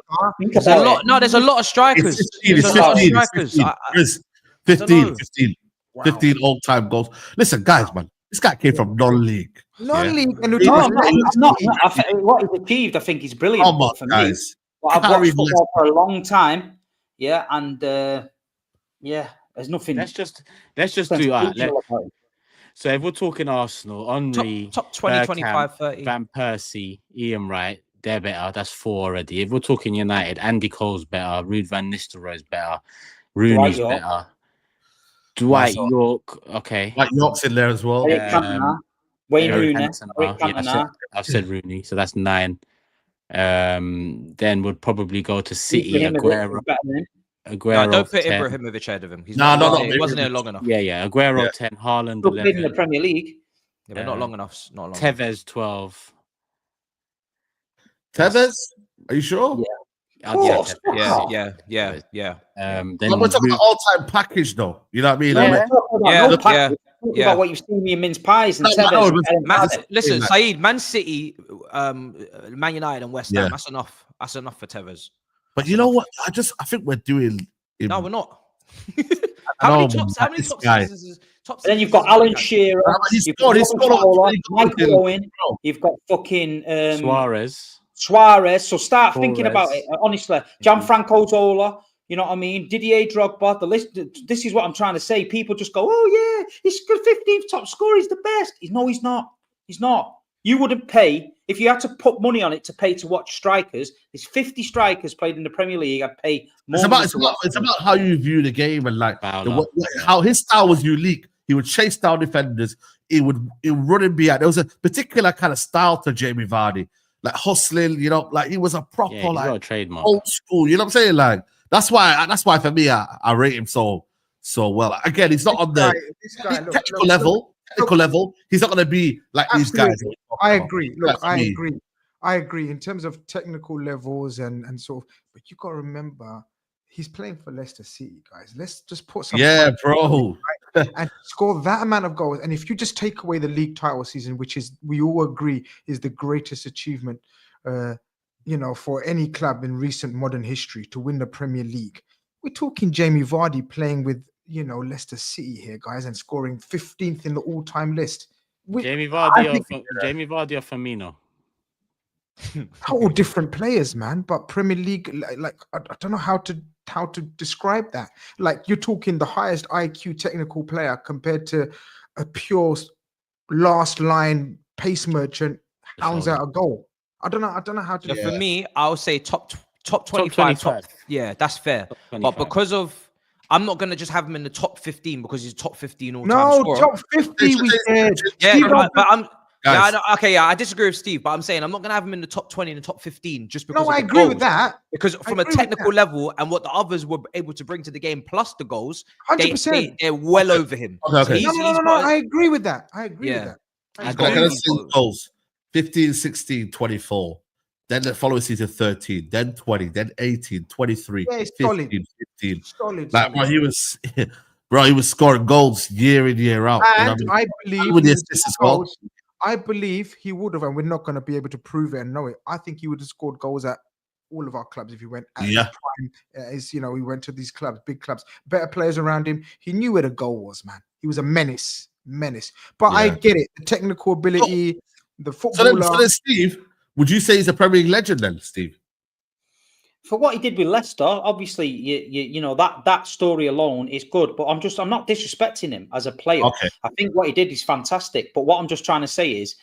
C: There's a lot of strikers.
B: It's 15
D: Wow.
B: 15 all-time goals. Listen, guys, man, this guy came from non-league.
D: Non-league. And
E: I think what he's achieved, I think he's brilliant.
B: Come on,
E: for
B: guys.
E: Me. I've watched football for a long time. Yeah, and there's nothing.
A: Let's just do. So if we're talking Arsenal, Henry,
C: top 20,
A: Bergkamp,
C: 25, 30.
A: Van Persie, Ian Wright, they're better. That's 4 already. If we're talking United, Andy Cole's better. Ruud van Nistelrooy's better. Rooney's better. Dwight York, okay.
B: Dwight York's in there as well.
E: Wayne Rooney.
A: I've said Rooney, so that's 9. Then we'd probably go to City. Aguero.
C: No, don't put Ibrahimovic ahead of him. He wasn't there long enough.
A: Yeah. Aguero 10, Haaland 11.
E: In the Premier League.
C: Yeah, but not long enough. Not long.
A: Tevez 12.
B: Tevez? Are you sure?
E: Yeah.
A: Yeah.
B: Then we're talking about all-time package, though. You know what I mean?
E: About what you've seen me in mince pies and Tevez.
C: Listen, Saeed, Man City, Man United, and West Ham. That's enough. That's enough for Tevez.
B: But you know what? I think we're doing.
C: No, we're not. How many
B: know,
C: top
B: this
C: top
B: guy.
C: seasons? Top
E: Then you've
C: seasons
E: got
C: has
E: Alan
C: he had?
E: Shearer.
B: He's
E: You've
B: scored.
E: got
B: He's scored
E: Robert Fowler,
B: like 20
E: Michael
B: goals.
E: Owen. You've got fucking
A: Suarez.
E: So start thinking about it. Honestly, Gianfranco Zola. You know what I mean? Didier Drogba. The list. This is what I'm trying to say. People just go, "Oh yeah, he's the 15th top scorer. He's the best." No, he's not. He's not. You wouldn't pay if you had to put money on it to pay to watch strikers. There's 50 strikers played in the Premier League. I'd pay more.
B: It's about how you view the game and like how his style was unique. He would chase down defenders. He would run and be out. There was a particular kind of style to Jamie Vardy, like hustling. You know, like he was a proper like
A: got a trademark.
B: old school. You know what I'm saying? Like that's why for me I rate him so well. Again, he's not on the technical level. He's not going to be like these guys.
D: I agree. Look, I agree in terms of technical levels and sort of, but you got to remember he's playing for Leicester City, guys. Let's just put some
B: bro.
D: And score that amount of goals. And if you just take away the league title season, which is we all agree is the greatest achievement, for any club in recent modern history to win the Premier League, we're talking Jamie Vardy playing with Leicester City here, guys, and scoring 15th in the all-time list.
A: Jamie Vardy or Firmino.
D: All different players, man. But Premier League, like I don't know how to describe that. Like you're talking the highest IQ technical player compared to a pure last line pace merchant hounds out a goal. I don't know how to.
C: For me, I'll say top 25. Yeah, that's fair. But because of I'm not gonna just have him in the top 15 because he's top 15 all time. No,
D: top 50 we did.
C: I disagree with Steve, but I'm saying I'm not gonna have him in the top 20 and the top 15 just because.
D: No, I agree with that.
C: Because from a technical level and what the others were able to bring to the game, plus the goals,
D: 100%,
C: they're well over him.
B: Okay.
D: So no. I agree with that. With that.
B: I'm gonna see goals 15, 16, 24. Then the following season 13, then 20, then 18, 23, 15, 15.
D: Solid.
B: Like he was scoring goals year in, year out.
D: And I believe
B: with the assists as well.
D: I believe he would have, and we're not going to be able to prove it and know it. I think he would have scored goals at all of our clubs if he went at his prime. He went to these clubs, big clubs, better players around him. He knew where the goal was, man. He was a menace. But I get it. The technical ability, the footballer.
B: So then, Steve, would you say he's a Premier League legend then, Steve?
E: For what he did with Leicester, obviously, you know that story alone is good. But I'm not disrespecting him as a player.
B: Okay.
E: I think what he did is fantastic. But what I'm just trying to say is,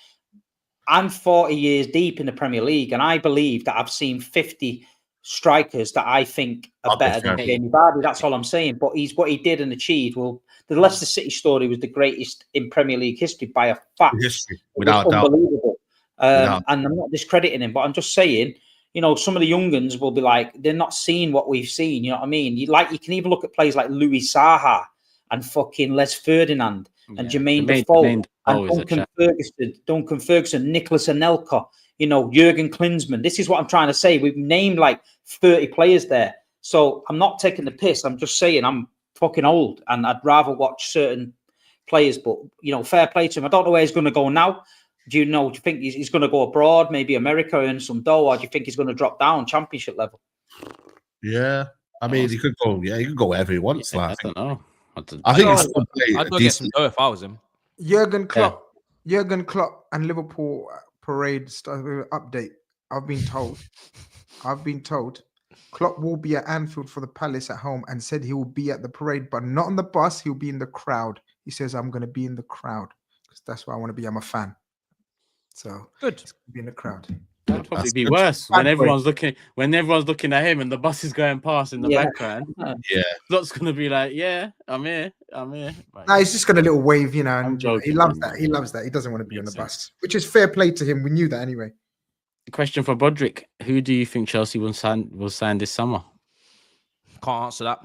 E: I'm 40 years deep in the Premier League, and I believe that I've seen 50 strikers that I think are better than Jamie Vardy. That's all I'm saying. But what he did and achieved. Well, the Leicester City story was the greatest in Premier League history by a fact.
B: History, without doubt.
E: Unbelievable. And I'm not discrediting him, but I'm just saying. You know, some of the young guns will be like, they're not seeing what we've seen. You know what I mean? You can even look at players like Louis Saha and fucking Les Ferdinand and Jermaine Defoe and Duncan Ferguson, Nicholas Anelka, Jurgen Klinsmann. This is what I'm trying to say. We've named like 30 players there. So I'm not taking the piss. I'm just saying I'm fucking old and I'd rather watch certain players. But, fair play to him. I don't know where he's going to go now. Do you think he's going to go abroad, maybe America, earn some dough, or do you think he's going to drop down Championship level?
B: Yeah, I mean, he could go. Yeah, he could go wherever he wants.
A: I don't know.
B: I think he's still playing.
C: I'd go get some dough if I was him.
D: Jurgen Klopp and Liverpool parade update. I've been told Klopp will be at Anfield for the Palace at home and said he will be at the parade, but not on the bus. He'll be in the crowd. He says, "I'm going to be in the crowd because that's where I want to be. I'm a fan." So
C: good.
D: Be in the crowd.
A: That'd probably be worse when everyone's looking at him and the bus is going past in the background.
B: Yeah,
A: Klopp's gonna be like, "Yeah, I'm here." Right.
D: No, he's just got a little wave, and he loves that. He loves that. He doesn't want to be on the bus, which is fair play to him. We knew that anyway.
A: Question for Broderick: who do you think Chelsea will sign this summer?
C: Can't answer that.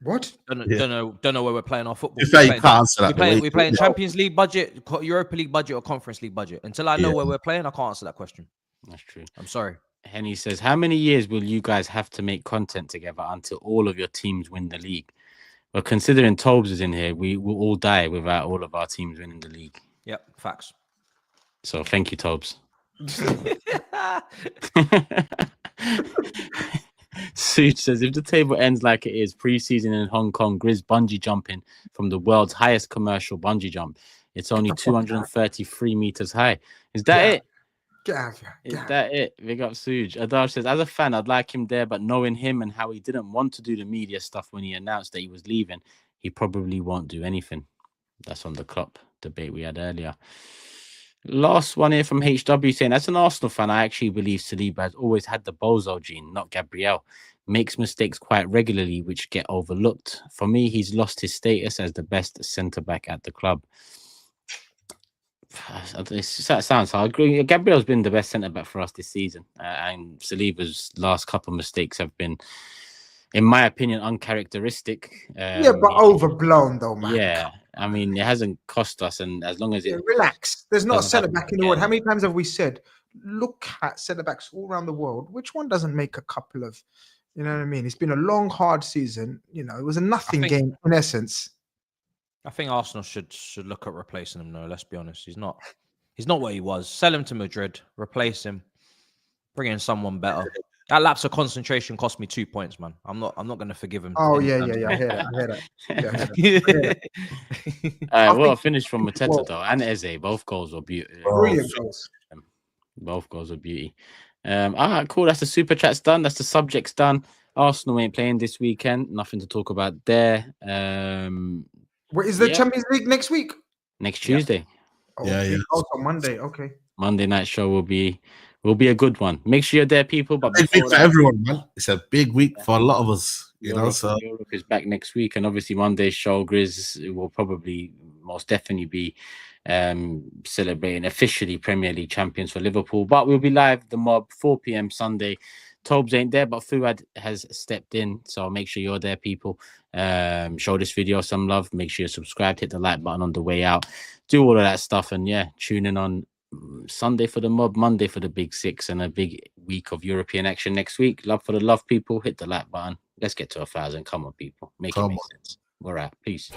D: What?
C: Don't know where we're playing our football.
B: We're
C: playing Champions League budget, Europa League budget, or Conference League budget. Until I know where we're playing, I can't answer that question.
A: That's true.
C: I'm sorry.
A: Henny says, how many years will you guys have to make content together until all of your teams win the league? Well, considering TOBS is in here, we will all die without all of our teams winning the league.
C: Yep, facts.
A: So thank you, TOBS. Suit says, if the table ends like it is pre-season in Hong Kong, GRIZZ bungee jumping from the world's highest commercial bungee jump. It's only 233 meters high. Is that it?
D: Get out of here.
A: Is that it? Big up Suj. Adar says, as a fan, I'd like him there, but knowing him and how he didn't want to do the media stuff when he announced that he was leaving, he probably won't do anything. That's on the Klopp debate we had earlier. Last one here from HW saying, as an Arsenal fan, I actually believe Saliba has always had the bozo gene, not Gabriel. Makes mistakes quite regularly, which get overlooked. For me, he's lost his status as the best centre-back at the club. That sounds hard. Gabriel's been the best centre-back for us this season. And Saliba's last couple of mistakes have been, in my opinion, uncharacteristic.
D: Yeah, but overblown though, man.
A: Yeah. I mean, it hasn't cost us, and as long as it
D: relax, there's not a centre back in the world. How many times have we said, look at centre backs all around the world? Which one doesn't make a couple of, you know what I mean? It's been a long, hard season. You know, it was a nothing game in essence.
C: I think Arsenal should look at replacing him. No, let's be honest. He's not what he was. Sell him to Madrid, replace him, bring in someone better. That lapse of concentration cost me 2 points, man. I'm not going to forgive him.
D: Oh yeah. I hear that.
A: Well, I finished from Mateta though, and Eze. Both goals were beautiful.
D: Brilliant goals.
A: Both goals were beauty. All right, cool. That's the super chat's done. That's the subjects done. Arsenal ain't playing this weekend. Nothing to talk about there.
D: What is the Champions League next week?
A: Next Tuesday.
D: Oh, yeah. Also Monday. Okay.
A: Monday night show will be a good one. Make sure you're there, people. But
B: big week for everyone, man. It's a big week for a lot of us.
A: Europe is back next week, and obviously Monday's show, GRIZZ, will probably most definitely be celebrating officially Premier League champions for Liverpool. But we'll be live, the mob, 4 p.m. Sunday. Tobes ain't there, but Fuad has stepped in, so make sure you're there, people. Show this video some love. Make sure you're subscribed, hit the like button on the way out, do all of that stuff, and tune in on Sunday for the mob, Monday for the big six, and a big week of European action next week. Love for the love, people. Hit the like button. Let's get to 1,000. Come on, people. Make it make sense. All right, peace.